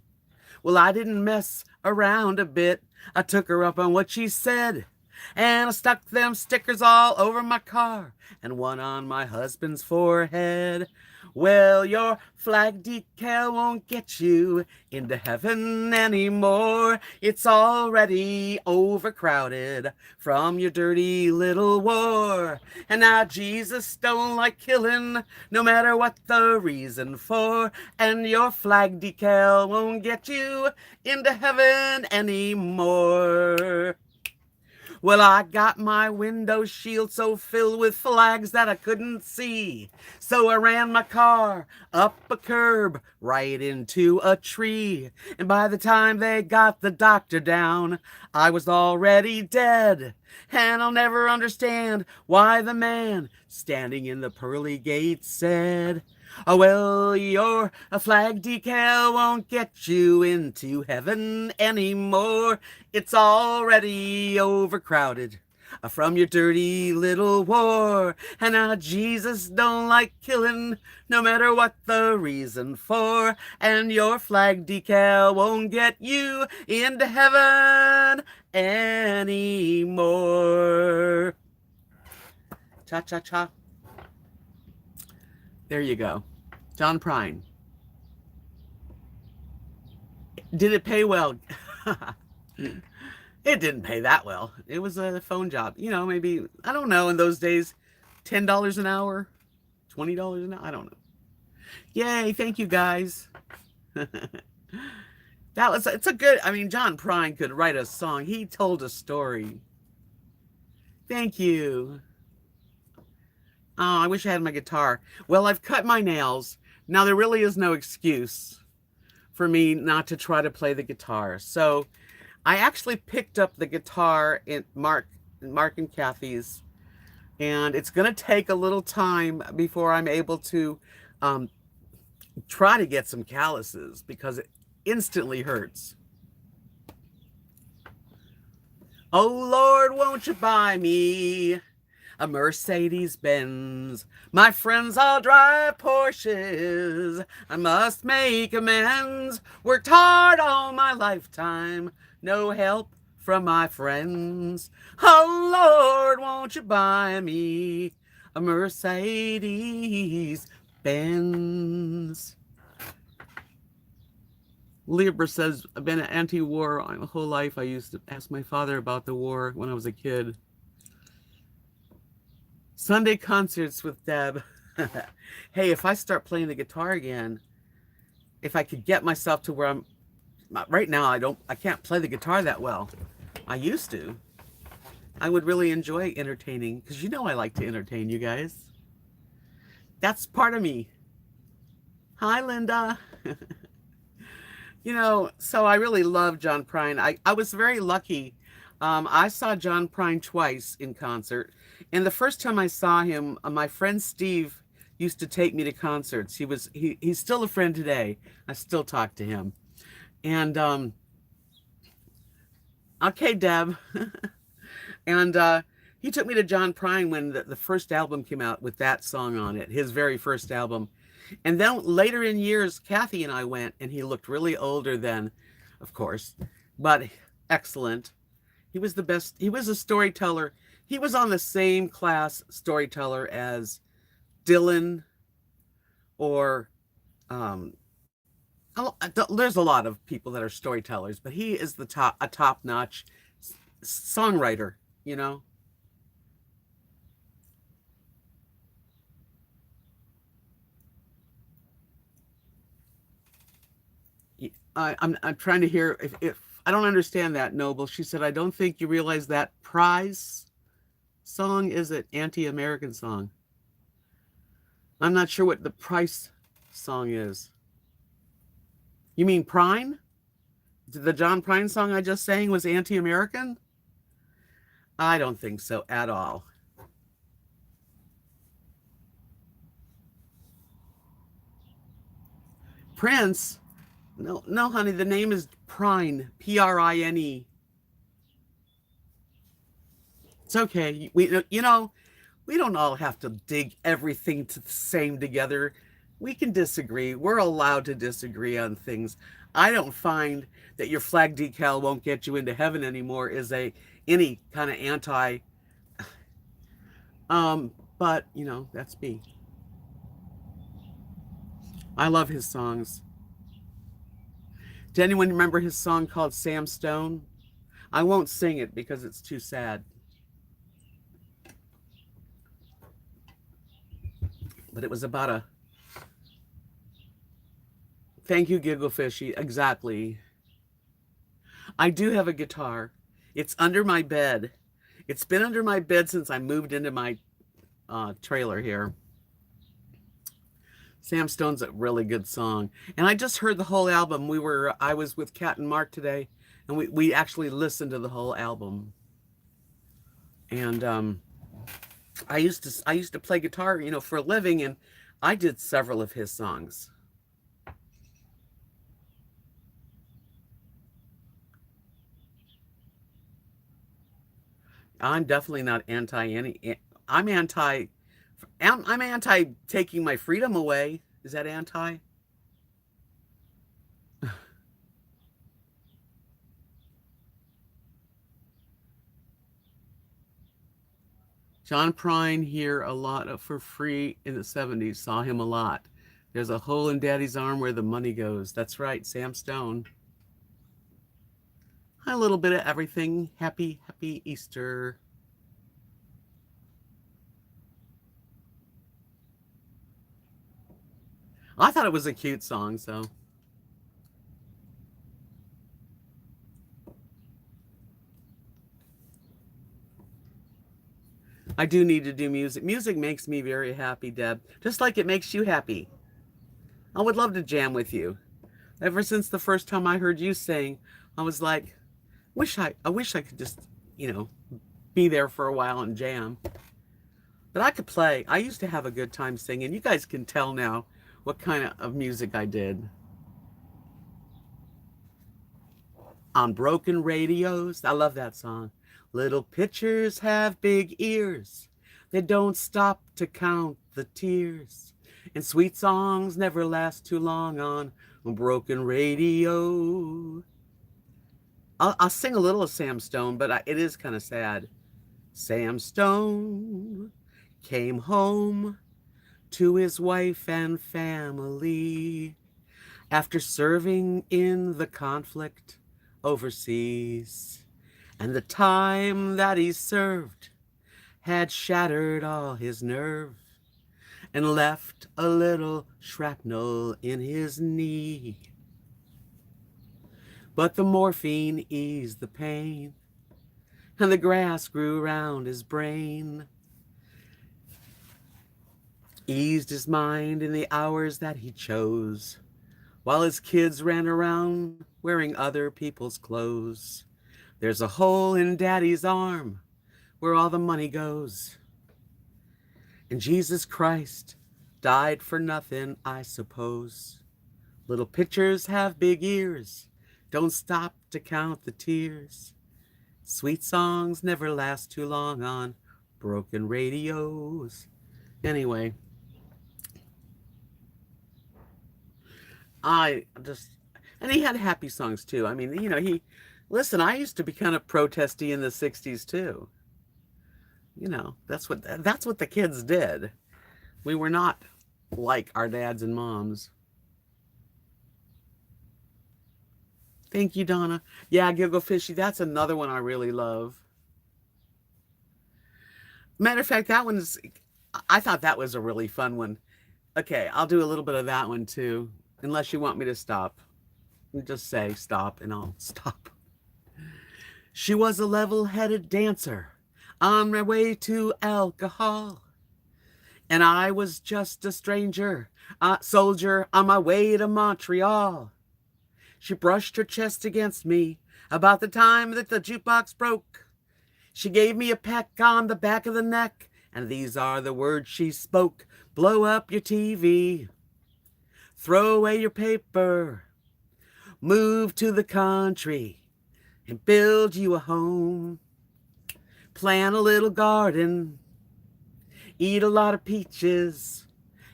Well, I didn't mess around a bit. I took her up on what she said, and I stuck them stickers all over my car and one on my husband's forehead. Well, your flag decal won't get you into heaven anymore. It's already overcrowded from your dirty little war. And now Jesus don't like killing, no matter what the reason for. And your flag decal won't get you into heaven anymore. Well, I got my window shield so filled with flags that I couldn't see. So I ran my car up a curb right into a tree. And by the time they got the doctor down, I was already dead. And I'll never understand why the man standing in the pearly gates said, "Oh, well, your flag decal won't get you into heaven anymore. It's already overcrowded from your dirty little war. And now Jesus don't like killing, no matter what the reason for. And your flag decal won't get you into heaven anymore." Cha-cha-cha. There you go. John Prine. Did it pay well? It didn't pay that well. It was a phone job. You know, maybe, I don't know, in those days, $10 an hour, $20 an hour. I don't know. Yay, thank you guys. It's a good, I mean, John Prine could write a song. He told a story. Thank you. Oh, I wish I had my guitar. Well, I've cut my nails. Now, there really is no excuse for me not to try to play the guitar. So I actually picked up the guitar in Mark and Kathy's, and it's going to take a little time before I'm able to try to get some calluses because it instantly hurts. Oh, Lord, won't you buy me a Mercedes-Benz? My friends all drive Porsches. I must make amends. Worked hard all my lifetime. No help from my friends. Oh, Lord, won't you buy me a Mercedes-Benz? Libra says, "I've been anti-war my whole life. I used to ask my father about the war when I was a kid." Sunday concerts with Deb. Hey, if I start playing the guitar again, if I could get myself to where I'm right now, I can't play the guitar that well. I used to. I would really enjoy entertaining because you know I like to entertain you guys. That's part of me. Hi, Linda. You know, so I really love John Prine. I was very lucky. I saw John Prine twice in concert, and the first time I saw him, my friend Steve used to take me to concerts. He's still a friend today. I still talk to him. And okay, Deb. And he took me to John Prine when the first album came out with that song on it, his very first album. And then later in years, Kathy and I went, and he looked really older then, of course, but excellent. He was the best. He was a storyteller. He was on the same class storyteller as Dylan or um, there's a lot of people that are storytellers, but he is a top notch songwriter. You know, I'm trying to hear if I don't understand that, Noble. She said, I don't think you realize that prize song is an anti-American song. I'm not sure what the Price song is. You mean Prine? The John Prine song I just sang was anti-American? I don't think so at all. Prince? No, no, honey. The name is Prine. Prine. It's okay. We don't all have to dig everything to the same together. We can disagree. We're allowed to disagree on things. I don't find that your flag decal won't get you into heaven anymore is a any kind of anti. But that's me. I love his songs. Does anyone remember his song called Sam Stone? I won't sing it because it's too sad. But it was about a thank you, Gigglefishy. Exactly. I do have a guitar. It's under my bed. It's been under my bed since I moved into my trailer here. Sam Stone's a really good song. And I just heard the whole album. I was with Kat and Mark today, and we actually listened to the whole album. And I used to play guitar, for a living, and I did several of his songs. I'm definitely not anti any. I'm anti taking my freedom away. Is that anti? John Prine here a lot for free in the 70s. Saw him a lot. There's a hole in Daddy's arm where the money goes. That's right, Sam Stone. A little bit of everything. Happy, happy Easter. I thought it was a cute song, so I do need to do music. Music makes me very happy, Deb. Just like it makes you happy. I would love to jam with you. Ever since the first time I heard you sing, I was like, I wish I could just, you know, be there for a while and jam. But I could play. I used to have a good time singing. You guys can tell now what kind of music I did. On broken radios. I love that song. Little pitchers have big ears. They don't stop to count the tears. And sweet songs never last too long on a broken radio. I'll sing a little of Sam Stone, but it is kind of sad. Sam Stone came home to his wife and family after serving in the conflict overseas. And the time that he served had shattered all his nerve and left a little shrapnel in his knee. But the morphine eased the pain, and the grass grew round his brain, eased his mind in the hours that he chose, while his kids ran around wearing other people's clothes. There's a hole in Daddy's arm where all the money goes. And Jesus Christ died for nothing, I suppose. Little pictures have big ears. Don't stop to count the tears. Sweet songs never last too long on broken radios. Anyway, and he had happy songs too. I mean, listen, I used to be kind of protesty in the 60s too. That's what the kids did. We were not like our dads and moms. Thank you, Donna. Yeah, Giggle Fishy, that's another one I really love. Matter of fact, I thought that was a really fun one. Okay, I'll do a little bit of that one too, unless you want me to stop. You just say stop and I'll stop. She was a level-headed dancer on my way to alcohol. And I was just a stranger, a soldier on my way to Montreal. She brushed her chest against me about the time that the jukebox broke. She gave me a peck on the back of the neck, and these are the words she spoke. Blow up your TV, throw away your paper, move to the country, and build you a home. Plant a little garden, eat a lot of peaches,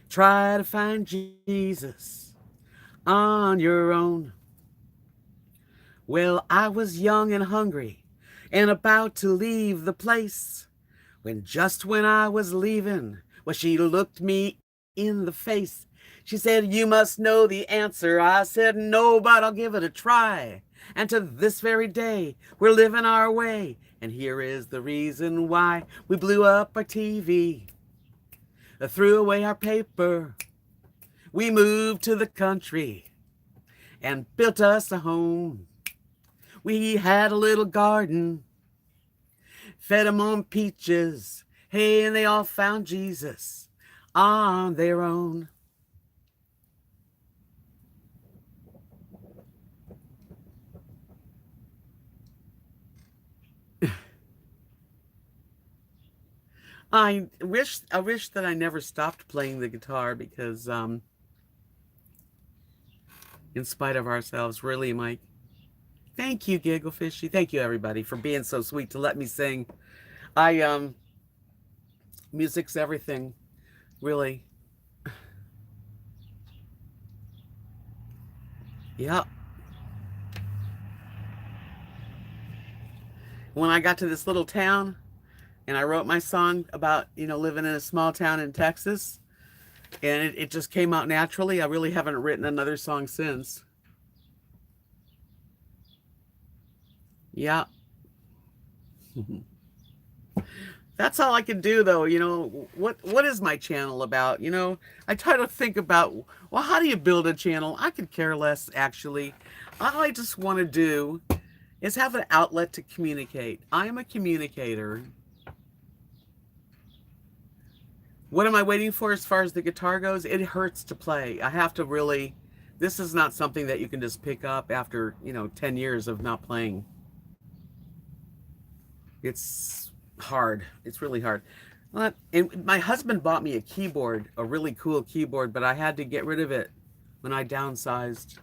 try to find Jesus on your own. Well, I was young and hungry and about to leave the place when just when I was leaving, well, she looked me in the face. She said, "You must know the answer." I said, "No, but I'll give it a try." And to this very day, we're living our way. And here is the reason why. We blew up our TV, threw away our paper. We moved to the country and built us a home. We had a little garden, fed them on peaches. Hey, and they all found Jesus on their own. I wish that I never stopped playing the guitar because, in spite of ourselves, really, Mike. Thank you, Giggle Fishy. Thank you, everybody, for being so sweet to let me sing. Music's everything, really. Yep. When I got to this little town and I wrote my song about, living in a small town in Texas, and it just came out naturally. I really haven't written another song since. Yeah. That's all I can do, though. What is my channel about? I try to think about, well, how do you build a channel? I could care less, actually. All I just want to do is have an outlet to communicate. I am a communicator. What am I waiting for as far as the guitar goes? It hurts to play. I have to really, this is not something that you can just pick up after, 10 years of not playing. It's hard. It's really hard. And my husband bought me a keyboard, a really cool keyboard, but I had to get rid of it when I downsized.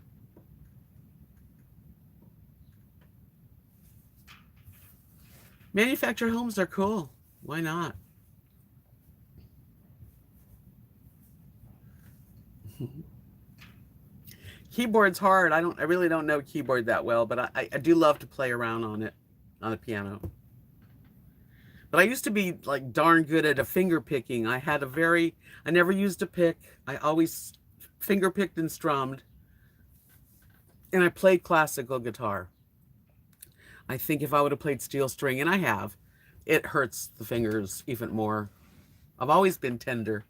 Manufactured homes are cool. Why not? Keyboard's hard. I really don't know keyboard that well, but I do love to play around on it, on the piano. But I used to be like darn good at a finger picking. I never used a pick. I always finger picked and strummed. And I played classical guitar. I think if I would have played steel string, and I have, it hurts the fingers even more. I've always been tender.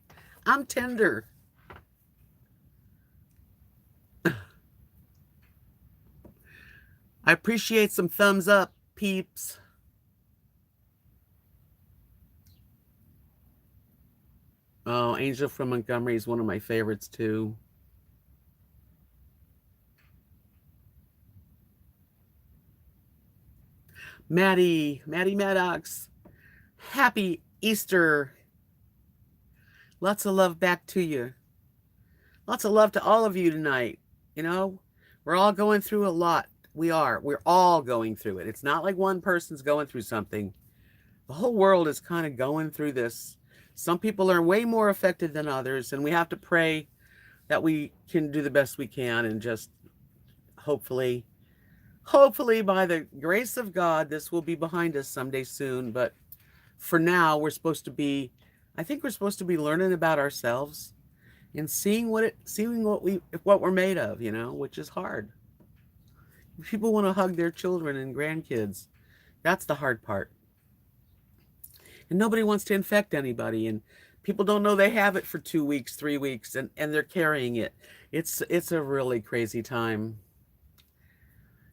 I'm tender. I appreciate some thumbs up, peeps. Oh, Angel from Montgomery is one of my favorites, too. Maddie Maddox. Happy Easter. Lots of love back to you. Lots of love to all of you tonight. You know, we're all going through a lot. We are. We're all going through it. It's not like one person's going through something. The whole world is kind of going through this. Some people are way more affected than others, and we have to pray that we can do the best we can and just hopefully by the grace of God, this will be behind us someday soon. But for now, I think we're supposed to be learning about ourselves and seeing what we're made of, you know, which is hard. People want to hug their children and grandkids. That's the hard part. And nobody wants to infect anybody, and people don't know they have it for 2 weeks, 3 weeks, and they're carrying it. It's a really crazy time.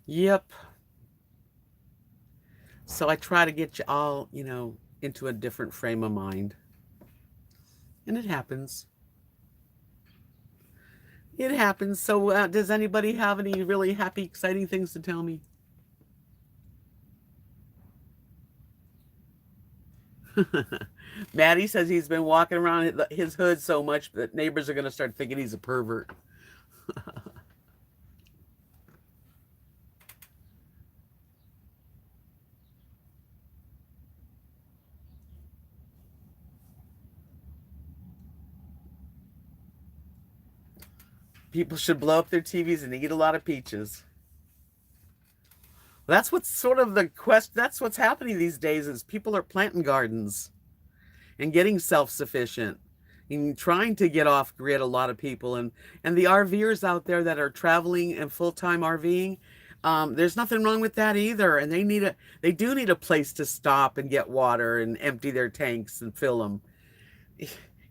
Yep. So I try to get you all, you know, into a different frame of mind. And it happens. It happens. So does anybody have any really happy, exciting things to tell me? Maddie says he's been walking around his hood so much that neighbors are going to start thinking he's a pervert. People should blow up their TVs and eat a lot of peaches. Well, that's what's sort of the quest. That's what's happening these days is people are planting gardens and getting self-sufficient and trying to get off grid, a lot of people. And the RVers out there that are traveling and full-time RVing, there's nothing wrong with that either. And they do need a place to stop and get water and empty their tanks and fill them.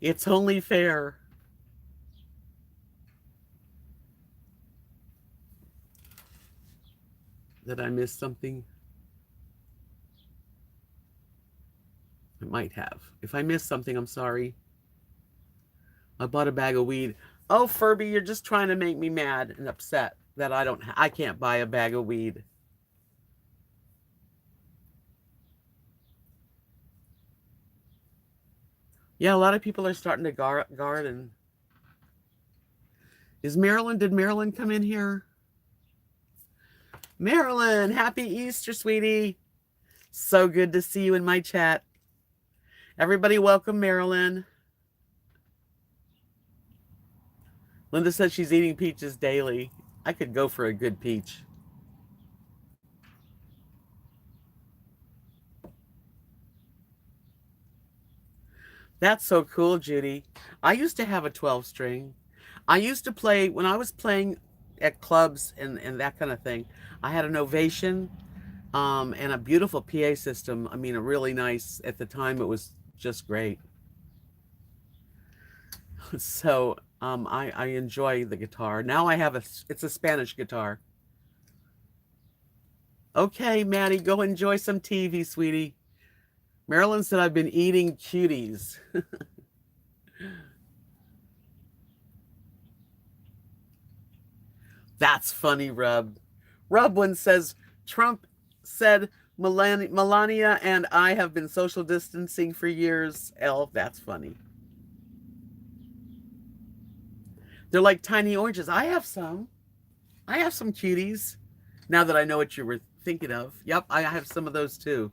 It's only fair. Did I miss something? I might have. If I missed something, I'm sorry. I bought a bag of weed. Oh, Furby, you're just trying to make me mad and upset that I can't buy a bag of weed. Yeah, a lot of people are starting to garden. Did Marilyn come in here? Marilyn, happy Easter, sweetie. So good to see you in my chat. Everybody welcome Marilyn. Linda says she's eating peaches daily. I could go for a good peach. That's so cool, Judy. I used to have a 12 string. I used to play, when I was playing at clubs and that kind of thing, I had an Ovation and a beautiful PA system. I mean, a really nice, at the time, it was just great. So I enjoy the guitar. Now it's a Spanish guitar. Okay, Maddie, go enjoy some TV, sweetie. Marilyn said I've been eating cuties. That's funny, Rub. Rub one says Trump said Melania and I have been social distancing for years. L, that's funny. They're like tiny oranges. I have some. I have some cuties. Now that I know what you were thinking of. Yep, I have some of those too.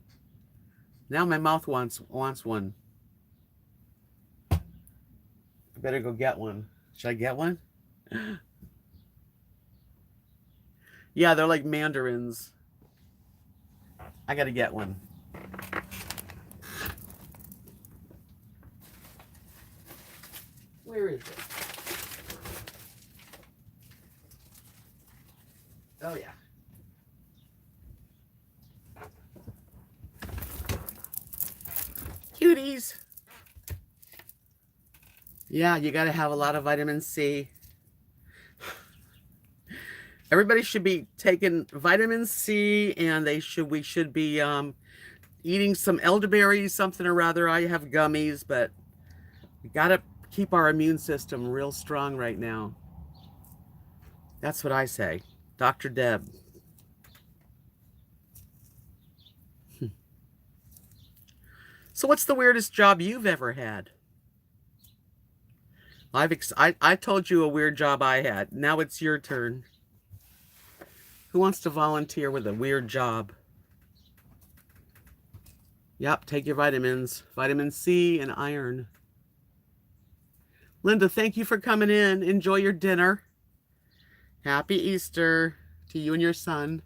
Now my mouth wants one. I better go get one. Should I get one? Yeah, they're like mandarins. I gotta get one. Where is it? Oh, yeah. Cuties. Yeah, you got to have a lot of vitamin C. Everybody should be taking vitamin C, and we should be eating some elderberries, something or rather. I have gummies, but we got to keep our immune system real strong right now. That's what I say. Dr. Deb. So what's the weirdest job you've ever had? I told you a weird job I had. Now it's your turn. Who wants to volunteer with a weird job? Yep, take your vitamins. Vitamin C and iron. Linda, thank you for coming in. Enjoy your dinner. Happy Easter to you and your son.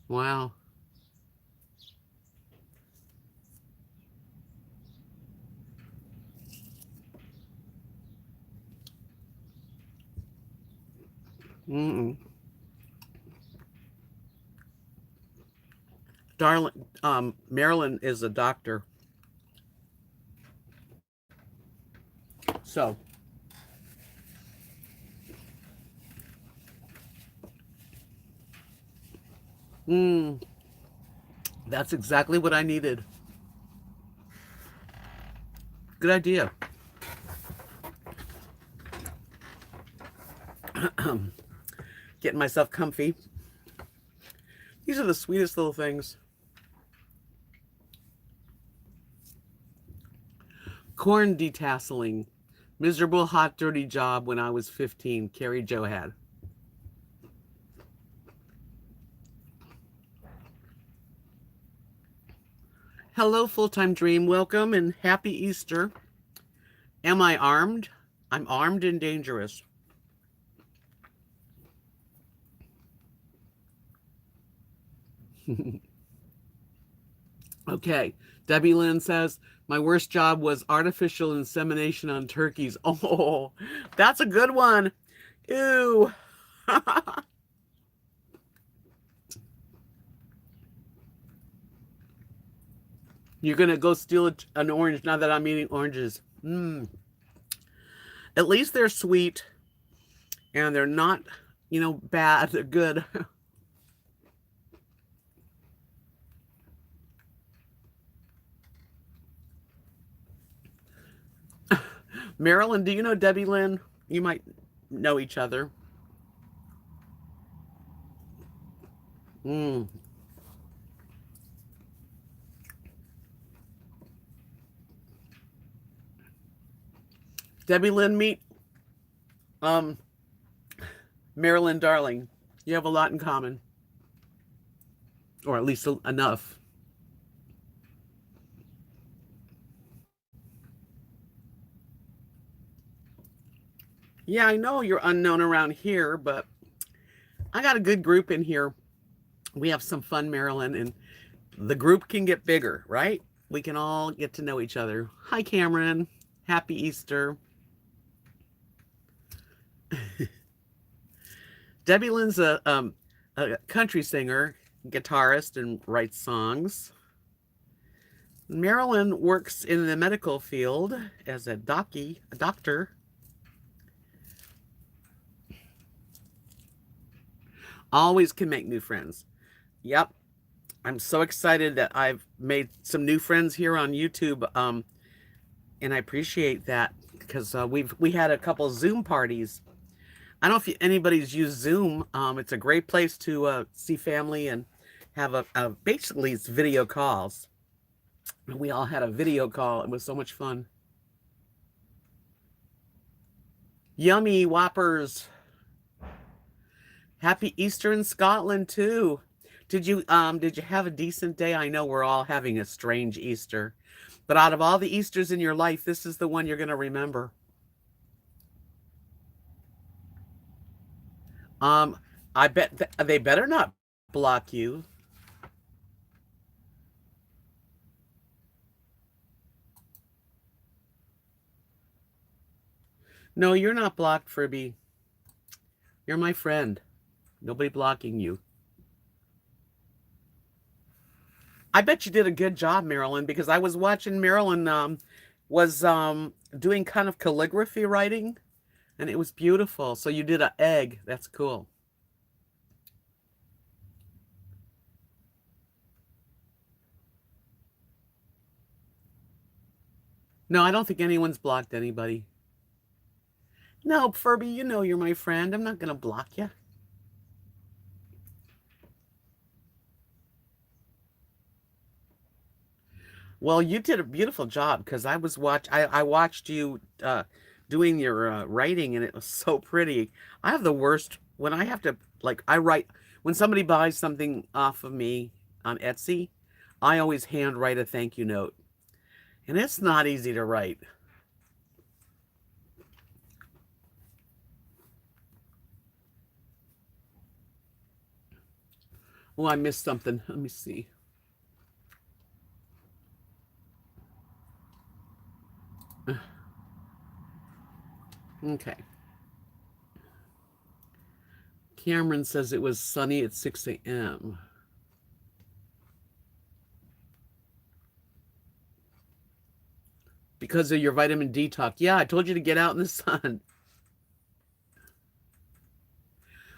Wow. Mm-mm. Darling, Marilyn is a doctor. So, mm, that's exactly what I needed. Good idea. Getting myself comfy. These are the sweetest little things. Corn detasseling. Miserable, hot, dirty job when I was 15. Carrie Jo had. Hello, full-time dream. Welcome and happy Easter. Am I armed? I'm armed and dangerous. Okay. Debbie Lynn says, my worst job was artificial insemination on turkeys. Oh, that's a good one. Ew. You're going to go steal an orange now that I'm eating oranges. At least they're sweet and they're not, bad. They're good. Marilyn, do you know Debbie Lynn? You might know each other. Mm. Debbie Lynn, meet um, Marilyn Darling. You have a lot in common, or at least enough. Yeah, I know you're unknown around here, but I got a good group in here. We have some fun, Marilyn, and the group can get bigger, right? We can all get to know each other. Hi, Cameron. Happy Easter. Debbie Lynn's a country singer, guitarist, and writes songs. Marilyn works in the medical field as a doctor. Always can make new friends. Yep. I'm so excited that I've made some new friends here on YouTube. And I appreciate that because we had a couple Zoom parties. I don't know if anybody's used Zoom. It's a great place to see family and have basically it's video calls. We all had a video call. It was so much fun. Yummy Whoppers. Happy Easter in Scotland too. Did you have a decent day? I know we're all having a strange Easter. But out of all the Easters in your life, this is the one you're going to remember. Um, I bet they better not block you. No, you're not blocked, Fribby. You're my friend. Nobody blocking you. I bet you did a good job, Marilyn, because I was watching Marilyn was doing kind of calligraphy writing, and it was beautiful. So you did an egg. That's cool. No, I don't think anyone's blocked anybody. No, Furby, you know you're my friend. I'm not going to block you. Well, you did a beautiful job because I watched you doing your writing and it was so pretty. I have the worst when I have to like I write when somebody buys something off of me on Etsy, I always hand write a thank you note. And it's not easy to write. Oh, I missed something. Let me see. Okay. Cameron says it was sunny at 6 a.m. Because of your vitamin D talk. Yeah, I told you to get out in the sun.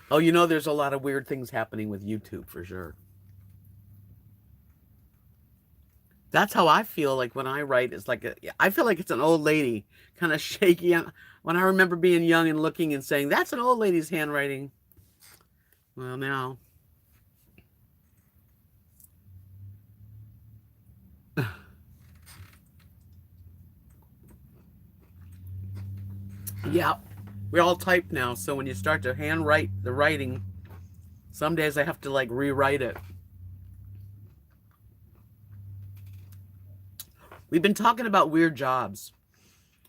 Oh, you know, there's a lot of weird things happening with YouTube for sure. That's how I feel like when I write. It's like I feel like it's an old lady, kind of shaky. When I remember being young and looking and saying, "That's an old lady's handwriting." Well, now, yeah, we all type now. So when you start to handwrite the writing, some days I have to like rewrite it. We've been talking about weird jobs.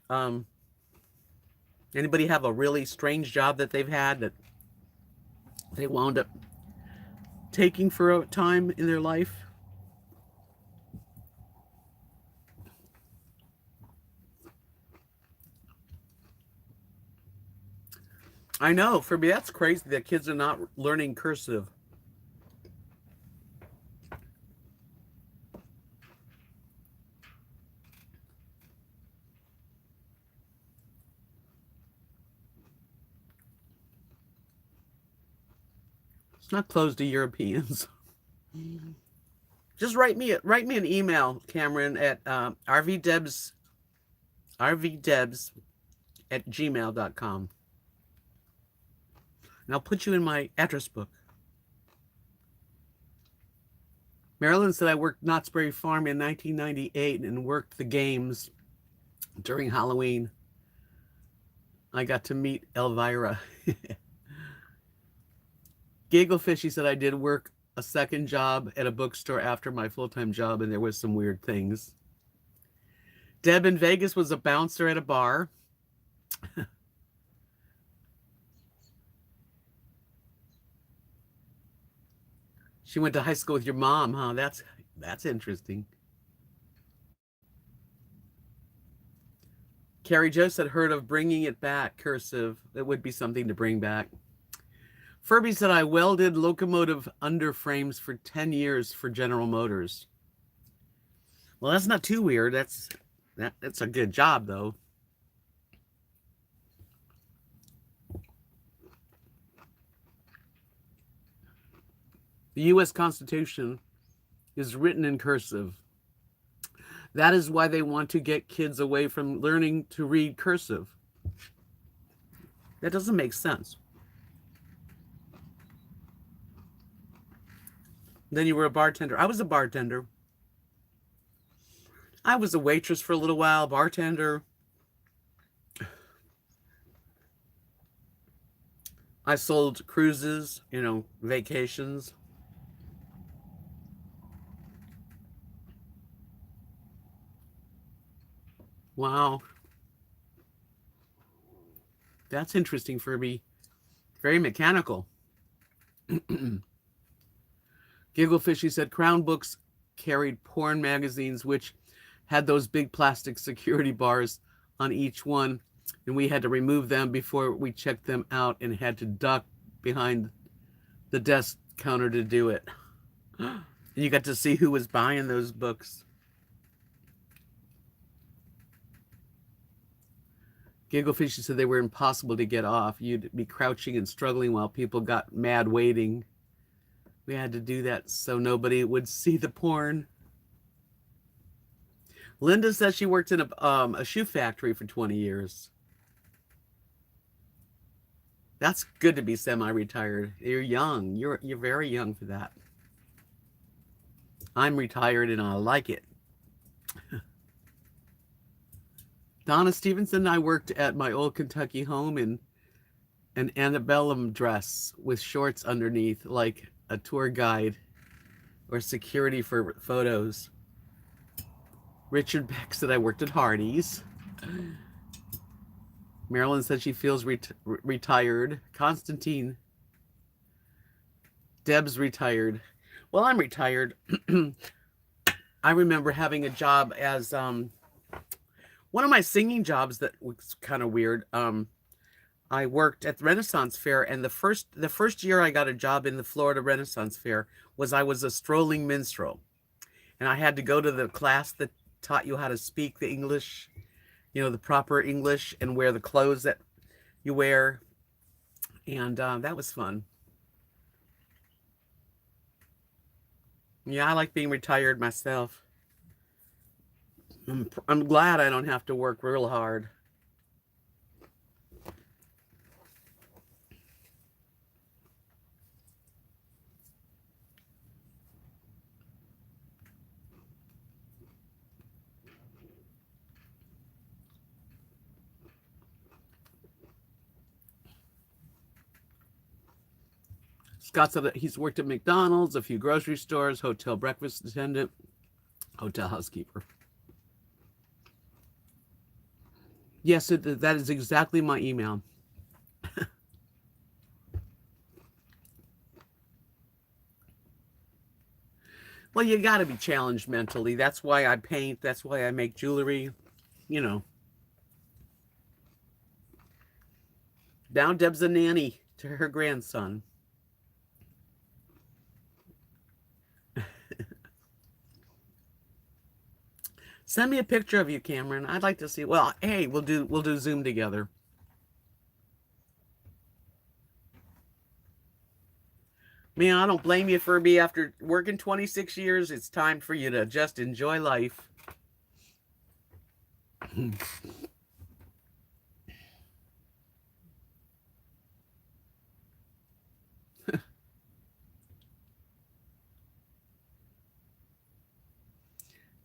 Um, Anybody have a really strange job that they've had that they wound up taking for a time in their life? I know. For me, that's crazy that kids are not learning cursive. It's not closed to Europeans. Just write me an email, Cameron, at RV Debs at gmail.com. And I'll put you in my address book. Marilyn said I worked Knott's Berry Farm in 1998 and worked the games during Halloween. I got to meet Elvira. Gigglefishy said I did work a second job at a bookstore after my full-time job, and there was some weird things. Deb in Vegas was a bouncer at a bar. She went to high school with your mom, huh? That's interesting. Carrie Jo said heard of bringing it back, cursive. That would be something to bring back. Furby said I welded locomotive underframes for 10 years for General Motors. Well, that's not too weird. That's a good job though. The US Constitution is written in cursive. That is why they want to get kids away from learning to read cursive. That doesn't make sense. Then you were a bartender. I was a bartender. I was a waitress for a little while, bartender. I sold cruises, vacations. Wow. That's interesting for me. Very mechanical. Gigglefishy said Crown Books carried porn magazines, which had those big plastic security bars on each one, and we had to remove them before we checked them out and had to duck behind the desk counter to do it. And you got to see who was buying those books. Gigglefishy said they were impossible to get off. You'd be crouching and struggling while people got mad waiting. We had to do that so nobody would see the porn. Linda says she worked in a shoe factory for 20 years. That's good to be semi-retired. You're young. You're very young for that. I'm retired and I like it. Donna Stevenson and I worked at my old Kentucky home in an antebellum dress with shorts underneath, like a tour guide or security for photos. Richard Beck said I worked at Hardee's. Marilyn said she feels retired. Constantine Debs retired. Well, I'm retired. I remember having a job as one of my singing jobs that was kind of weird. I worked at the Renaissance Fair, and the first year I got a job in the Florida Renaissance Fair was I was a strolling minstrel, and I had to go to the class that taught you how to speak the English, the proper English, and wear the clothes that you wear, and that was fun. Yeah, I like being retired myself. I'm glad I don't have to work real hard. Scott said that he's worked at McDonald's, a few grocery stores, hotel breakfast attendant, hotel housekeeper. Yes, that is exactly my email. Well, you got to be challenged mentally. That's why I paint. That's why I make jewelry. You know. Now Deb's a nanny to her grandson. Send me a picture of you, Cameron. I'd like to see. Well, hey, we'll do Zoom together. Man, I don't blame you, Furby. After working 26 years, it's time for you to just enjoy life.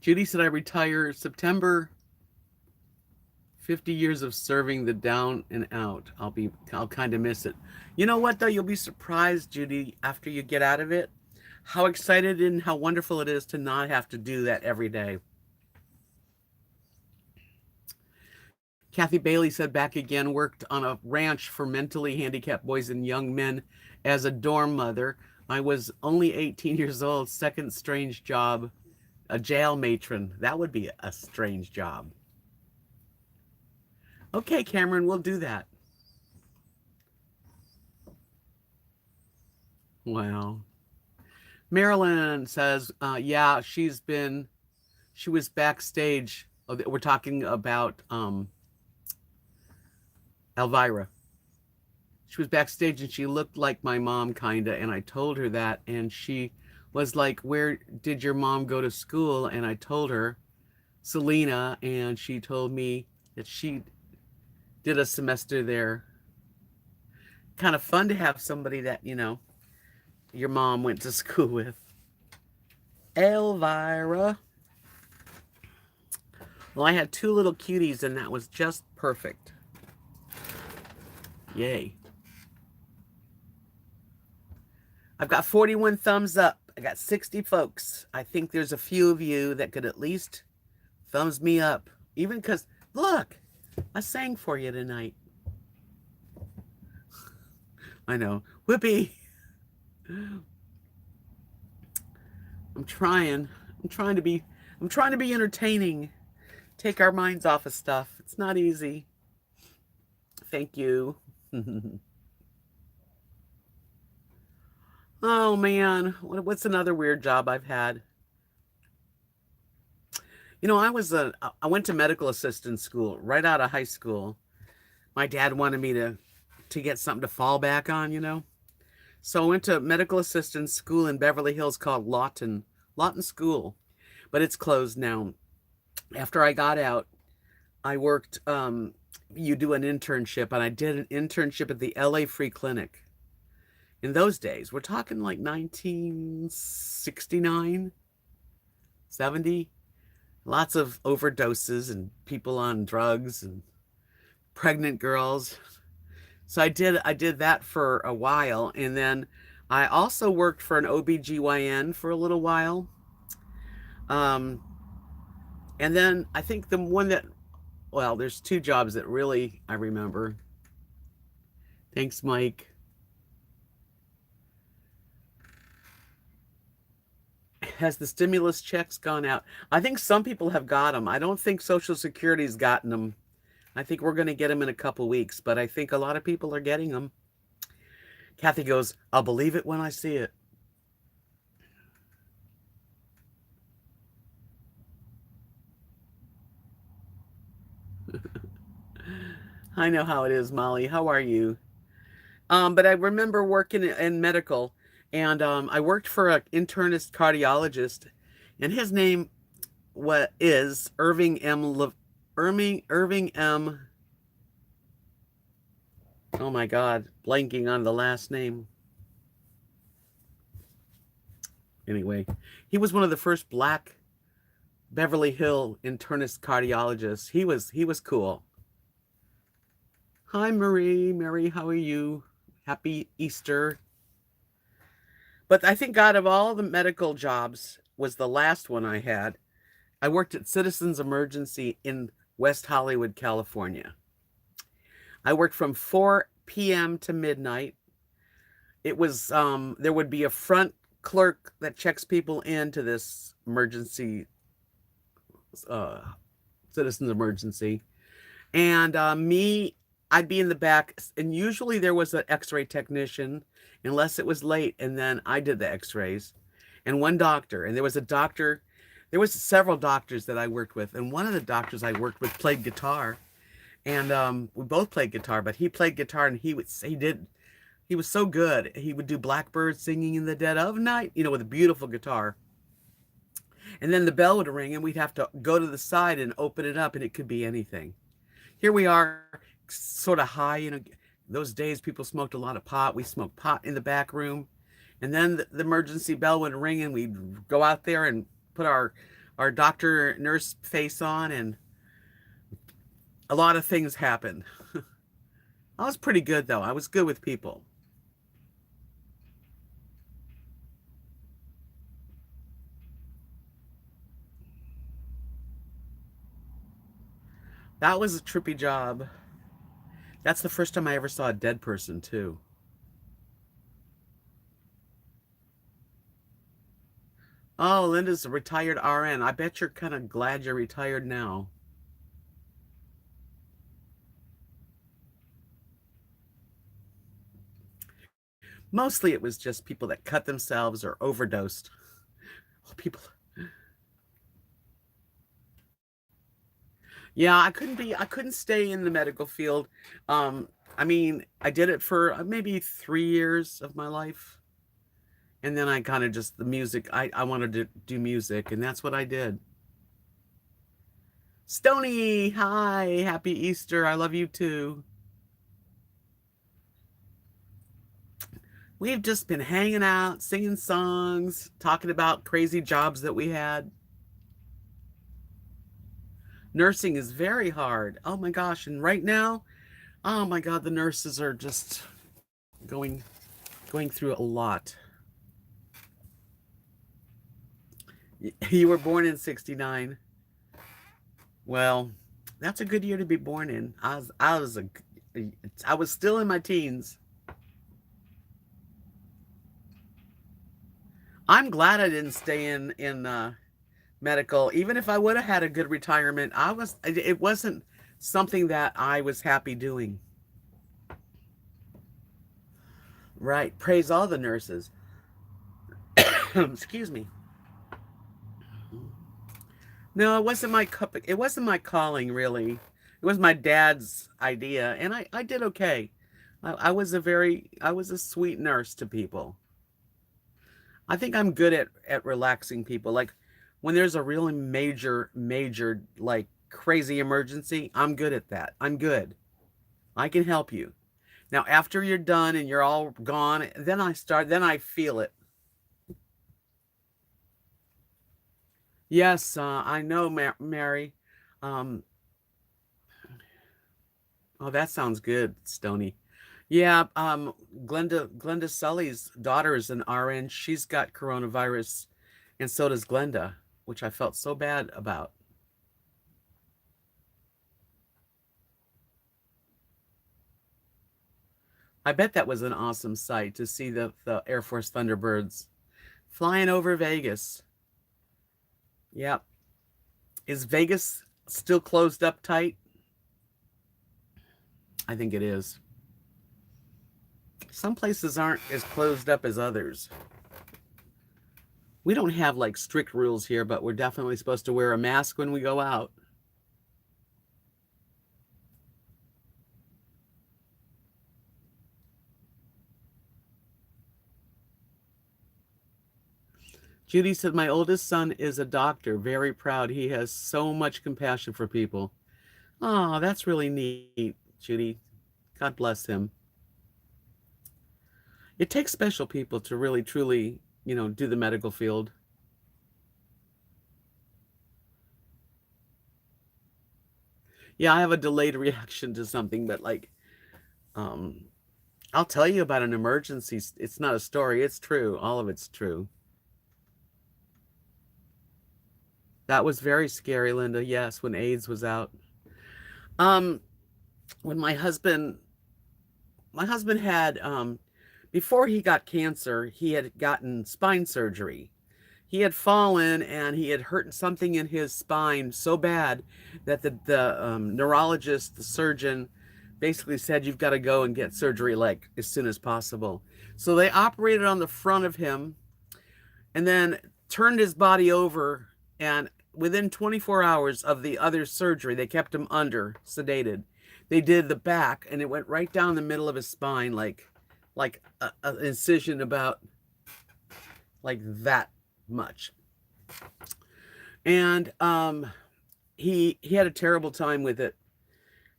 Judy said I retire September. 50 years of serving the down and out. I'll kind of miss it. You know what though? You'll be surprised, Judy, after you get out of it, how excited and how wonderful it is to not have to do that every day. Kathy Bailey said back again, worked on a ranch for mentally handicapped boys and young men as a dorm mother. I was only 18 years old, second strange job, a jail matron. That would be a strange job. Okay, Cameron, we'll do that. Wow. Marilyn says, yeah, she was backstage. We're talking about Elvira. She was backstage and she looked like my mom, kinda. And I told her that. And she was like, where did your mom go to school? And I told her, Selena. And she told me that she did a semester there. Kind of fun to have somebody that, your mom went to school with. Elvira. Well, I had two little cuties and that was just perfect. Yay. I've got 41 thumbs up. I got 60 folks. I think there's a few of you that could at least thumbs me up. Even because, look, I sang for you tonight. I know. Whippy. I'm trying to be entertaining. Take our minds off of stuff. It's not easy. Thank you. Oh man, what's another weird job I've had? I went to medical assistant school right out of high school. My dad wanted me to get something to fall back on. So I went to medical assistant school in Beverly Hills called Lawton School, but it's closed now. After I got out, I worked you do an internship, and I did an internship at the LA Free Clinic. In those days, we're talking like 1969, 70. Lots of overdoses and people on drugs and pregnant girls. So I did that for a while, and then I also worked for an OBGYN for a little while. Um, and then I think the one that, well, there's two jobs that really I remember. Thanks, Mike. Has the stimulus checks gone out? I think some people have got them. I don't think Social Security's gotten them. I think we're going to get them in a couple weeks, but I think a lot of people are getting them. Kathy goes, I'll believe it when I see it. I know how it is, Molly. How are you? But I remember working in medical, and I worked for an internist cardiologist, and his name what is Irving M. Oh my God, blanking on the last name. Anyway, he was one of the first black Beverly Hill internist cardiologists. He was cool. Hi, Marie. Mary, how are you? Happy Easter. But I think out of all the medical jobs was the last one I had. I worked at Citizens Emergency in West Hollywood, California. I worked from 4 p.m. to midnight. It was there would be a front clerk that checks people into this emergency uh Citizens Emergency. And me, I'd be in the back, and usually there was an x-ray technician, unless it was late, and then I did the x-rays, and one doctor, and there was a doctor, there was several doctors that I worked with, and one of the doctors I worked with played guitar, and we both played guitar, but he played guitar, and he was so good. He would do Blackbird Singing in the Dead of Night, with a beautiful guitar. And then the bell would ring, and we'd have to go to the side and open it up, and it could be anything. Here we are, sort of high, those days people smoked a lot of pot. We smoked pot in the back room. And then the emergency bell would ring, and we'd go out there and put our doctor nurse face on, and a lot of things happened. I was pretty good, though. I was good with people. That was a trippy job. That's the first time I ever saw a dead person, too. Oh, Linda's a retired RN. I bet you're kind of glad you're retired now. Mostly it was just people that cut themselves or overdosed. People. Yeah, I couldn't stay in the medical field. I mean, I did it for maybe 3 years of my life. And then I kind of just, the music, I wanted to do music, and that's what I did. Stony, hi, happy Easter. I love you too. We've just been hanging out, singing songs, talking about crazy jobs that we had. Nursing is very hard. Oh my gosh. And right now, oh my God, the nurses are just going going through a lot. You were born in 69. Well, that's a good year to be born in. I was still in my teens. I'm glad I didn't stay in medical. Even if I would have had a good retirement, it wasn't something that I was happy doing. Right. Praise all the nurses. Excuse me. No, it wasn't my calling, really. It was my dad's idea, and I did okay. I was a sweet nurse to people. I think I'm good at relaxing people. Like when there's a really major, like crazy emergency, I'm good at that. I'm good. I can help you. Now, after you're done and you're all gone, then I feel it. Yes, I know, Mary. Um, oh, that sounds good, Stony. Yeah, Glenda Sully's daughter is an RN. She's got coronavirus, and so does Glenda, which I felt so bad about. I bet that was an awesome sight to see the Air Force Thunderbirds flying over Vegas. Yep. Is Vegas still closed up tight? I think it is. Some places aren't as closed up as others. We don't have like strict rules here, but we're definitely supposed to wear a mask when we go out. Judy said, my oldest son is a doctor, very proud. He has so much compassion for people. Oh, that's really neat, Judy. God bless him. It takes special people to really, truly, do the medical field. Yeah, I have a delayed reaction to something, but like, um, I'll tell you about an emergency. It's not a story, it's true. All of it's true. That was very scary, Linda. Yes, when AIDS was out. Um, when my husband had before he got cancer, he had gotten spine surgery. He had fallen and he had hurt something in his spine so bad that the neurologist, the surgeon, basically said, you've got to go and get surgery like as soon as possible. So they operated on the front of him and then turned his body over. And within 24 hours of the other surgery, they kept him under, sedated. They did the back, and it went right down the middle of his spine, like an incision about like that much. And he had a terrible time with it.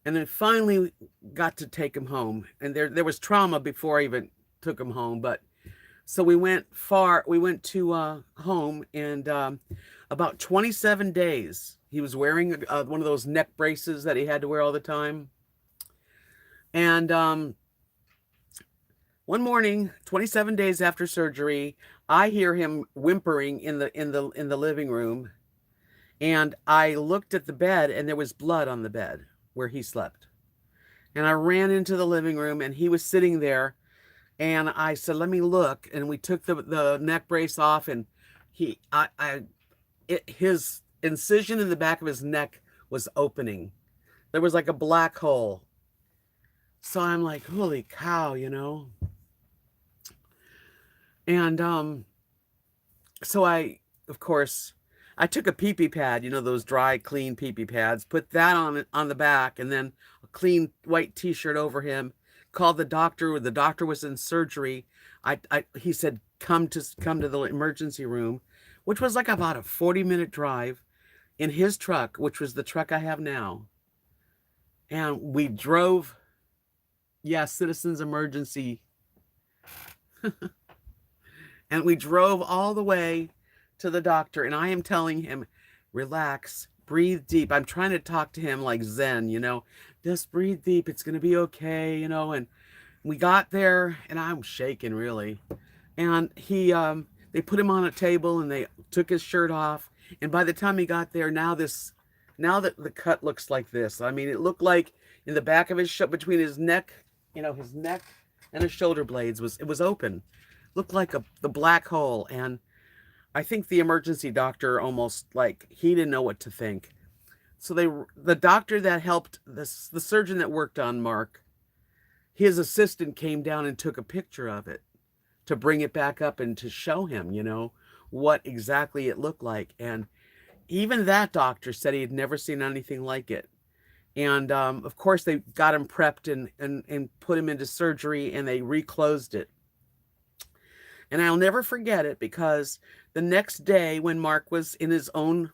And then finally got to take him home. And there was trauma before I even took him home, but so we went far. We went to home, and about 27 days, he was wearing one of those neck braces that he had to wear all the time. And one morning, 27 days after surgery, I hear him whimpering in the living room, and I looked at the bed, and there was blood on the bed where he slept. And I ran into the living room, and he was sitting there. And I said, let me look. And we took the neck brace off, and his incision in the back of his neck was opening. There was like a black hole. So I'm like, holy cow. And so of course, I took a pee-pee pad, those dry, clean pee-pee pads, put that on the back, and then a clean white t-shirt over him. Called the doctor. The doctor was in surgery. He said, come to the emergency room, which was like about a 40-minute drive in his truck, which was the truck I have now. And we drove, yeah, Citizens Emergency. And we drove all the way to the doctor. And I am telling him, relax, breathe deep. I'm trying to talk to him like Zen, just breathe deep. It's going to be okay, and we got there and I'm shaking really. And they put him on a table and they took his shirt off. And by the time he got there, now that the cut looks like this. I mean, it looked like in the back of between his neck, his neck and his shoulder blades it was open. Looked like the black hole. And I think the emergency doctor almost like he didn't know what to think. So the doctor that helped the surgeon that worked on Mark, his assistant came down and took a picture of it to bring it back up and to show him, what exactly it looked like. And even that doctor said he had never seen anything like it. And of course, they got him prepped and put him into surgery, and they reclosed it. And I'll never forget it, because the next day when Mark was in his own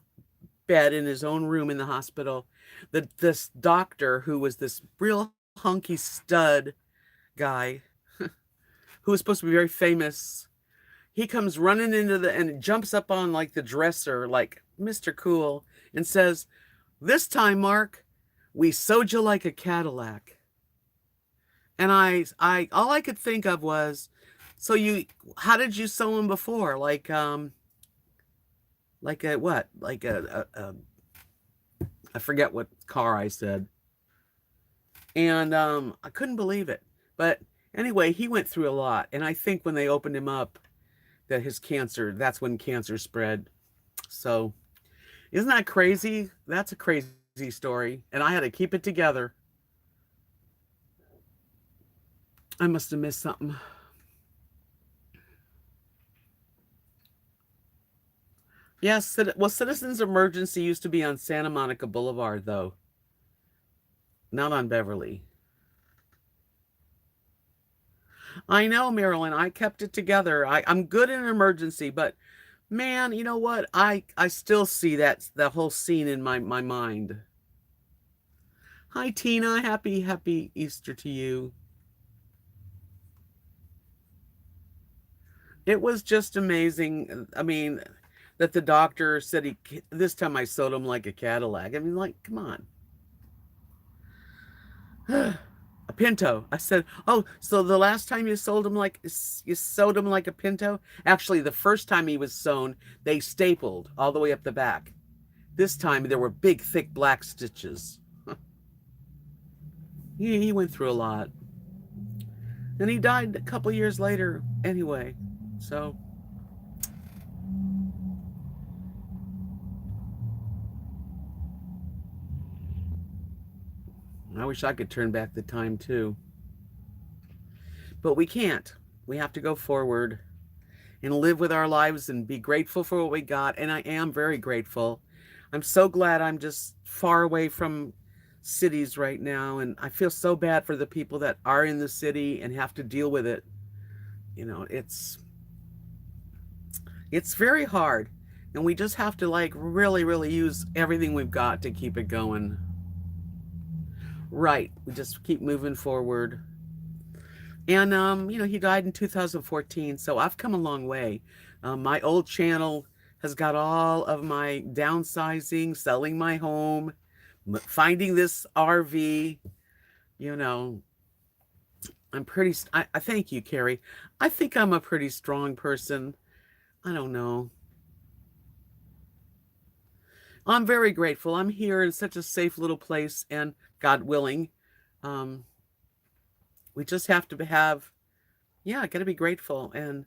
bed in his own room in the hospital. This doctor, who was this real hunky stud guy, who was supposed to be very famous, he comes running into the and jumps up on like the dresser, like Mr. Cool, and says, "This time, Mark, we sewed you like a Cadillac." And all I could think of was, so how did you sew him before? Like a what? Like I forget what car I said. And I couldn't believe it. But anyway, he went through a lot. And I think when they opened him up, that his cancer, that's when cancer spread. So isn't that crazy? That's a crazy story. And I had to keep it together. I must have missed something. Yes, well, Citizens Emergency used to be on Santa Monica Boulevard, though, not on Beverly. I know, Marilyn. I kept it together. I'm good in an emergency, but man, you know what? I still see that whole scene in my mind. Hi, Tina. Happy Easter to you. It was just amazing. I mean, that the doctor said this time I sewed him like a Cadillac. I mean, like, come on. A Pinto. I said, "Oh, so the last time you sewed him like a Pinto?" Actually, the first time he was sewn, they stapled all the way up the back. This time there were big, thick black stitches. He went through a lot. And he died a couple years later anyway. So I wish I could turn back the time too. But we can't. We have to go forward and live with our lives and be grateful for what we got. And I am very grateful. I'm so glad I'm just far away from cities right now. And I feel so bad for the people that are in the city and have to deal with it. You know, it's very hard. And we just have to like really, really use everything we've got to keep it going. Right. We just keep moving forward. And he died in 2014, so I've come a long way. My old channel has got all of my downsizing, selling my home, finding this RV. You know, I thank you, Carrie. I think I'm a pretty strong person. I don't know. I'm very grateful. I'm here in such a safe little place, and God willing, um, we just have to have, yeah, I got to be grateful. And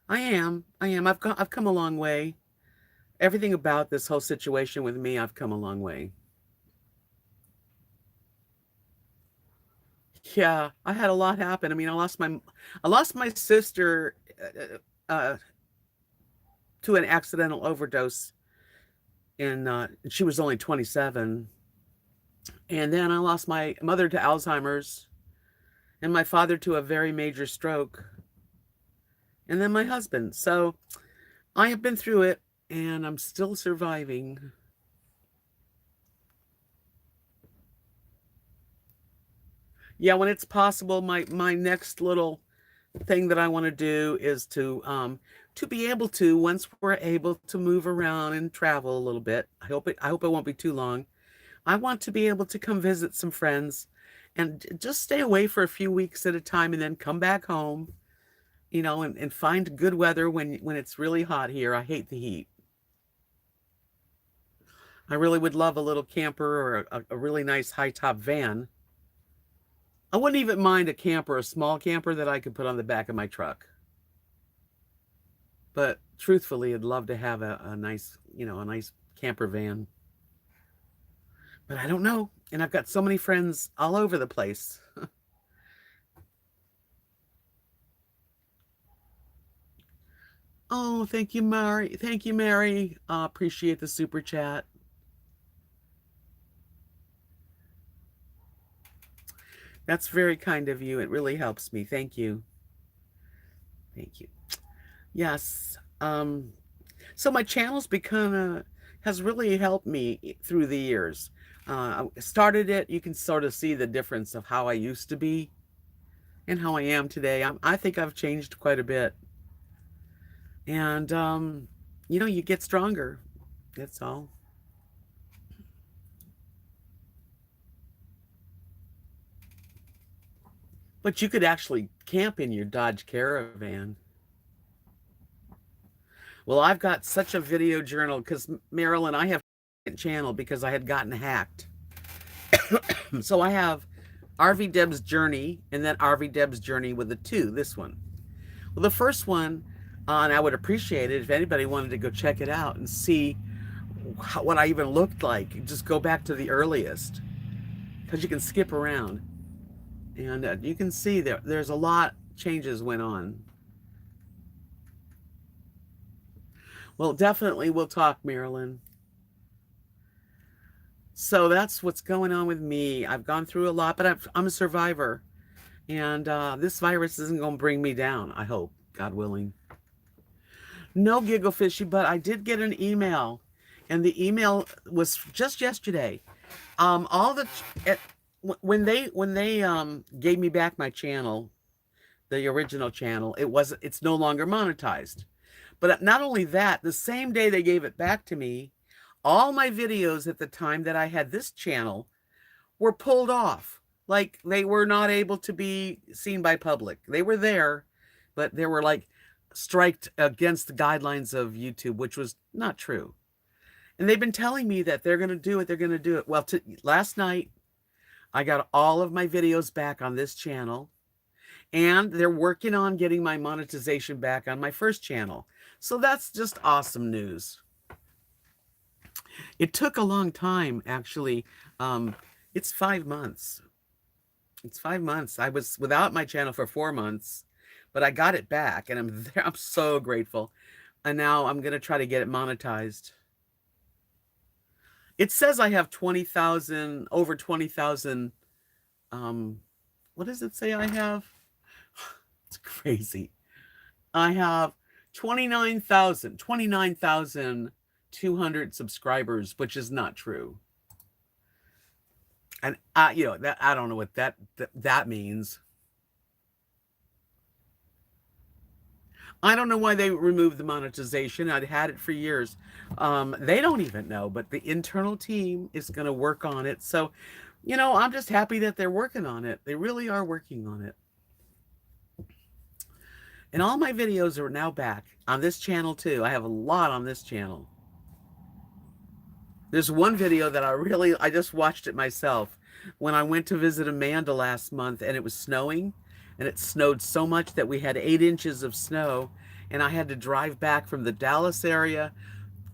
I am. I've come a long way. Everything about this whole situation with me, I've come a long way. Yeah, I had a lot happen. I mean, I lost my sister to an accidental overdose, and she was only 27. And then I lost my mother to Alzheimer's, and my father to a very major stroke, and then my husband. So I have been through it, and I'm still surviving. Yeah, when it's possible, my next little thing that I want to do is to be able to, once we're able to move around and travel a little bit. I hope it won't be too long. I want to be able to come visit some friends and just stay away for a few weeks at a time and then come back home, and find good weather when it's really hot here. I hate the heat. I really would love a little camper or a really nice high top van. I wouldn't even mind a camper, a small camper that I could put on the back of my truck. But truthfully, I'd love to have a nice, a nice camper van. But I don't know. And I've got so many friends all over the place. Oh, thank you, Mary. Thank you, Mary. Appreciate the super chat. That's very kind of you. It really helps me. Thank you. Thank you. Yes. So my channel's become has really helped me through the years. I started it, you can sort of see the difference of how I used to be and how I am today. I think I've changed quite a bit. And, you get stronger. That's all. But you could actually camp in your Dodge Caravan. Well, I've got such a video journal because Marilyn, I have a channel because I had gotten hacked. So I have RV Debs Journey and then RV Debs Journey with a 2, this one. Well, the first one, and I would appreciate it if anybody wanted to go check it out and see what I even looked like. Just go back to the earliest because you can skip around. And you can see there's a lot changes went on. Well, definitely we'll talk, Marilyn. So that's what's going on with me. I've gone through a lot, but I'm a survivor. And this virus isn't going to bring me down, I hope, God willing. No, Giggle Fishy, but I did get an email. And the email was just yesterday. When they gave me back my channel, the original channel, it's no longer monetized. But not only that, the same day they gave it back to me, all my videos at the time that I had this channel were pulled off. Like they were not able to be seen by public. They were there, but they were like striked against the guidelines of YouTube, which was not true. And they've been telling me that they're going to do it. They're going to do it. Well, last night, I got all of my videos back on this channel. And they're working on getting my monetization back on my first channel. So that's just awesome news. It took a long time, actually. It's 5 months. It's 5 months. I was without my channel for 4 months, but I got it back, and I'm so grateful. And now I'm going to try to get it monetized. It says I have 20,000, over 20,000. What does it say I have? It's crazy. I have 29,200 subscribers, which is not true. And that I don't know what that means. I don't know why they removed the monetization. I'd had it for years. They don't even know, but the internal team is going to work on it. So, I'm just happy that they're working on it. They really are working on it. And all my videos are now back on this channel too. I have a lot on this channel. There's one video that I just watched it myself when I went to visit Amanda last month and it was snowing, and it snowed so much that we had 8 inches of snow, and I had to drive back from the Dallas area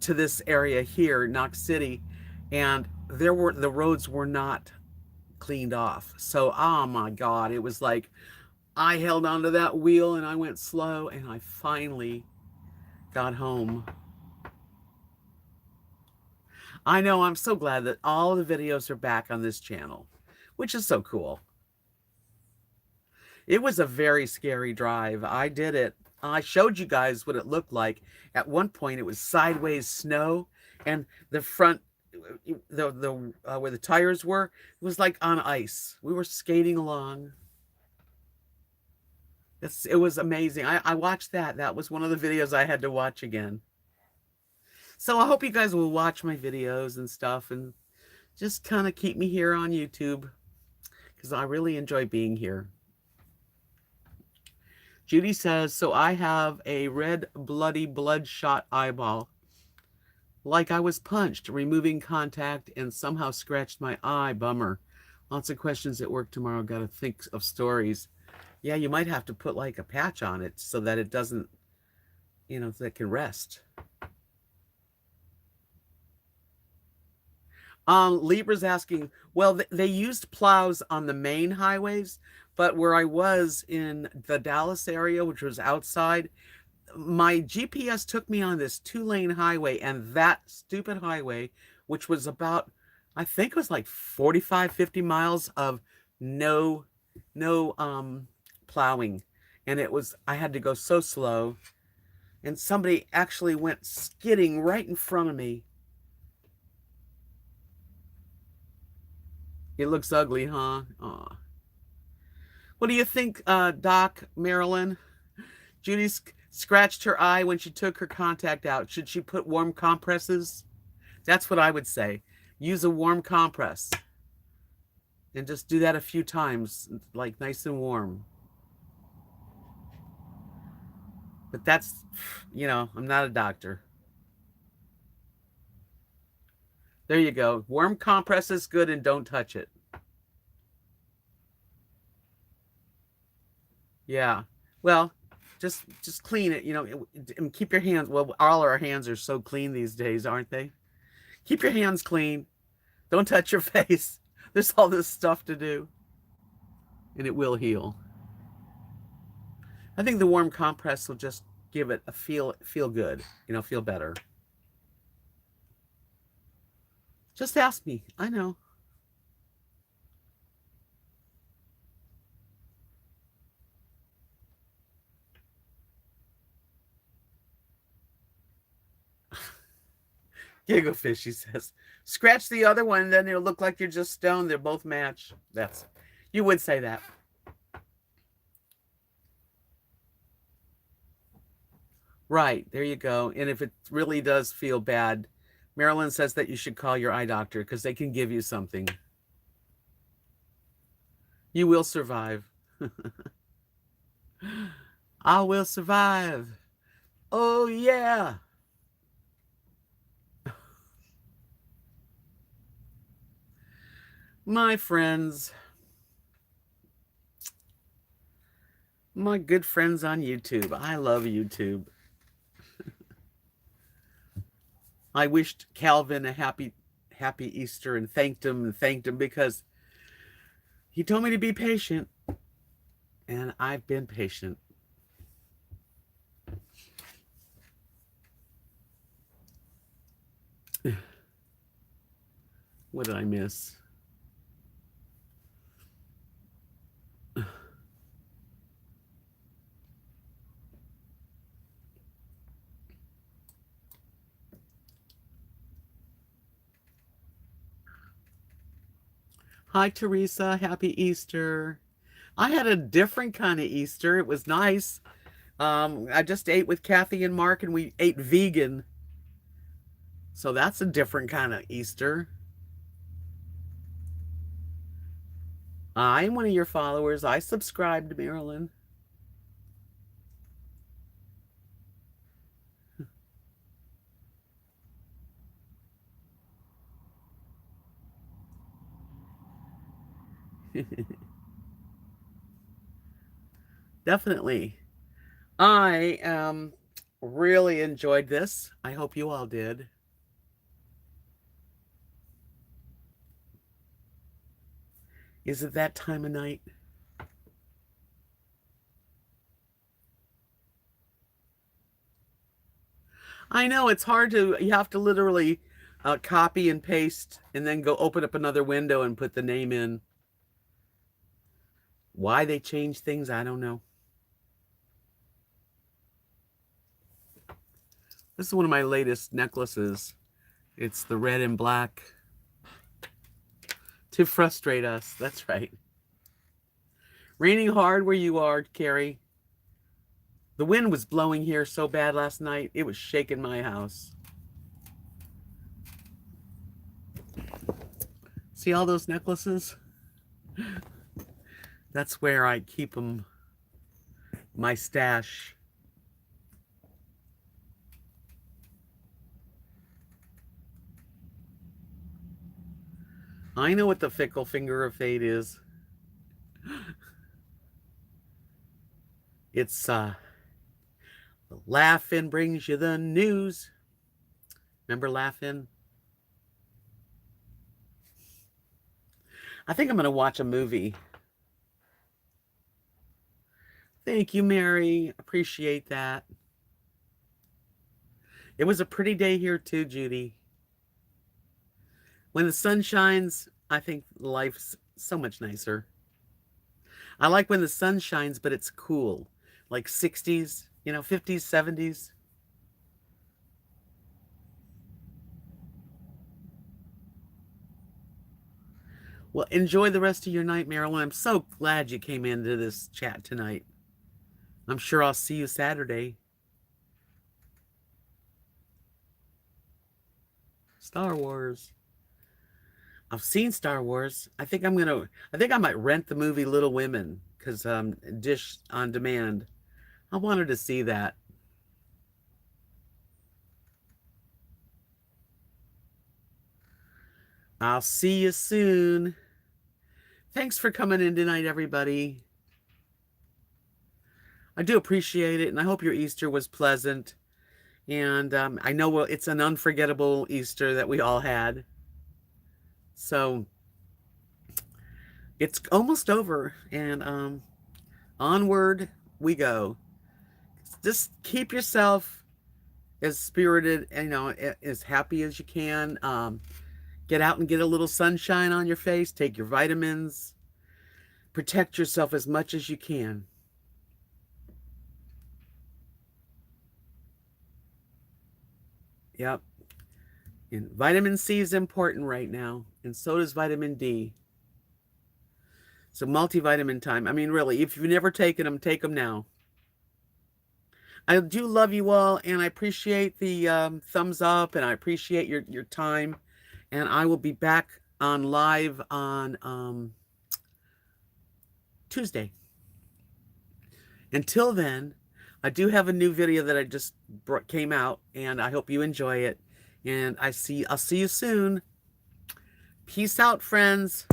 to this area here, Knox City, and the roads were not cleaned off. So, oh my God, it was like I held onto that wheel and I went slow, and I finally got home. I know, I'm so glad that all the videos are back on this channel, which is so cool. It was a very scary drive. I did it. I showed you guys what it looked like. At one point, it was sideways snow, and the front, where the tires were, it was like on ice. We were skating along. It was amazing. I watched that. That was one of the videos I had to watch again. So I hope you guys will watch my videos and stuff and just kind of keep me here on YouTube because I really enjoy being here. Judy says, so I have a red, bloody, bloodshot eyeball. Like I was punched, removing contact, and somehow scratched my eye. Bummer. Lots of questions at work tomorrow. Got to think of stories. Yeah, you might have to put like a patch on it so that it doesn't, so it can rest. Libra's asking, well, they used plows on the main highways, but where I was in the Dallas area, which was outside, my GPS took me on this 2-lane highway, and that stupid highway, which was about, I think it was like 45, 50 miles of no plowing. And I had to go so slow, and somebody actually went skidding right in front of me. It looks ugly, huh? Aw. What do you think, Doc Marilyn? Judy scratched her eye when she took her contact out. Should she put warm compresses? That's what I would say. Use a warm compress and just do that a few times, like nice and warm. But that's, I'm not a doctor. There you go. Warm compress is good and don't touch it. Yeah. Well, just clean it, and keep your hands. Well, all our hands are so clean these days, aren't they? Keep your hands clean. Don't touch your face. There's all this stuff to do, and it will heal. I think the warm compress will just give it a feel good, feel better. Just ask me. I know. Giggle fish, she says. Scratch the other one, then it'll look like you're just stoned. They're both match. You would say that. Right, there you go. And if it really does feel bad, Marilyn says that you should call your eye doctor because they can give you something. You will survive. I will survive. Oh, yeah. My friends, my good friends on YouTube. I love YouTube. I wished Calvin a happy Easter and thanked him because he told me to be patient, and I've been patient. What did I miss? Hi, Teresa. Happy Easter. I had a different kind of Easter. It was nice. I just ate with Kathy and Mark, and we ate vegan. So that's a different kind of Easter. I'm one of your followers. I subscribe to Marilyn. Definitely. I really enjoyed this. I hope you all did. Is it that time of night? I know it's hard you have to literally copy and paste and then go open up another window and put the name in. Why they change things, I don't know. This is one of my latest necklaces. It's the red and black. To frustrate us. That's right. Raining hard where you are, Carrie. The wind was blowing here so bad last night, it was shaking my house. See all those necklaces? That's where I keep them, my stash. I know what the fickle finger of fate is. It's Laughing brings you the news. Remember Laughing? I think I'm going to watch a movie. Thank you, Mary. Appreciate that. It was a pretty day here too, Judy. When the sun shines, I think life's so much nicer. I like when the sun shines, but it's cool. Like 60s, 50s, 70s. Well, enjoy the rest of your night, Marilyn. I'm so glad you came into this chat tonight. I'm sure I'll see you Saturday. Star Wars. I've seen Star Wars. I think I might rent the movie Little Women because Dish on Demand. I wanted to see that. I'll see you soon. Thanks for coming in tonight, everybody. I do appreciate it, and I hope your Easter was pleasant. And I know it's an unforgettable Easter that we all had. So it's almost over, and onward we go. Just keep yourself as spirited, as happy as you can. Get out and get a little sunshine on your face. Take your vitamins. Protect yourself as much as you can. Yep. And vitamin C is important right now, and so does vitamin D. So multivitamin time. I mean, really, if you've never taken them, take them now. I do love you all, and I appreciate the thumbs up, and I appreciate your time. And I will be back on live on Tuesday. Until then, I do have a new video that I just came out, and I hope you enjoy it. And I'll see you soon. Peace out, friends.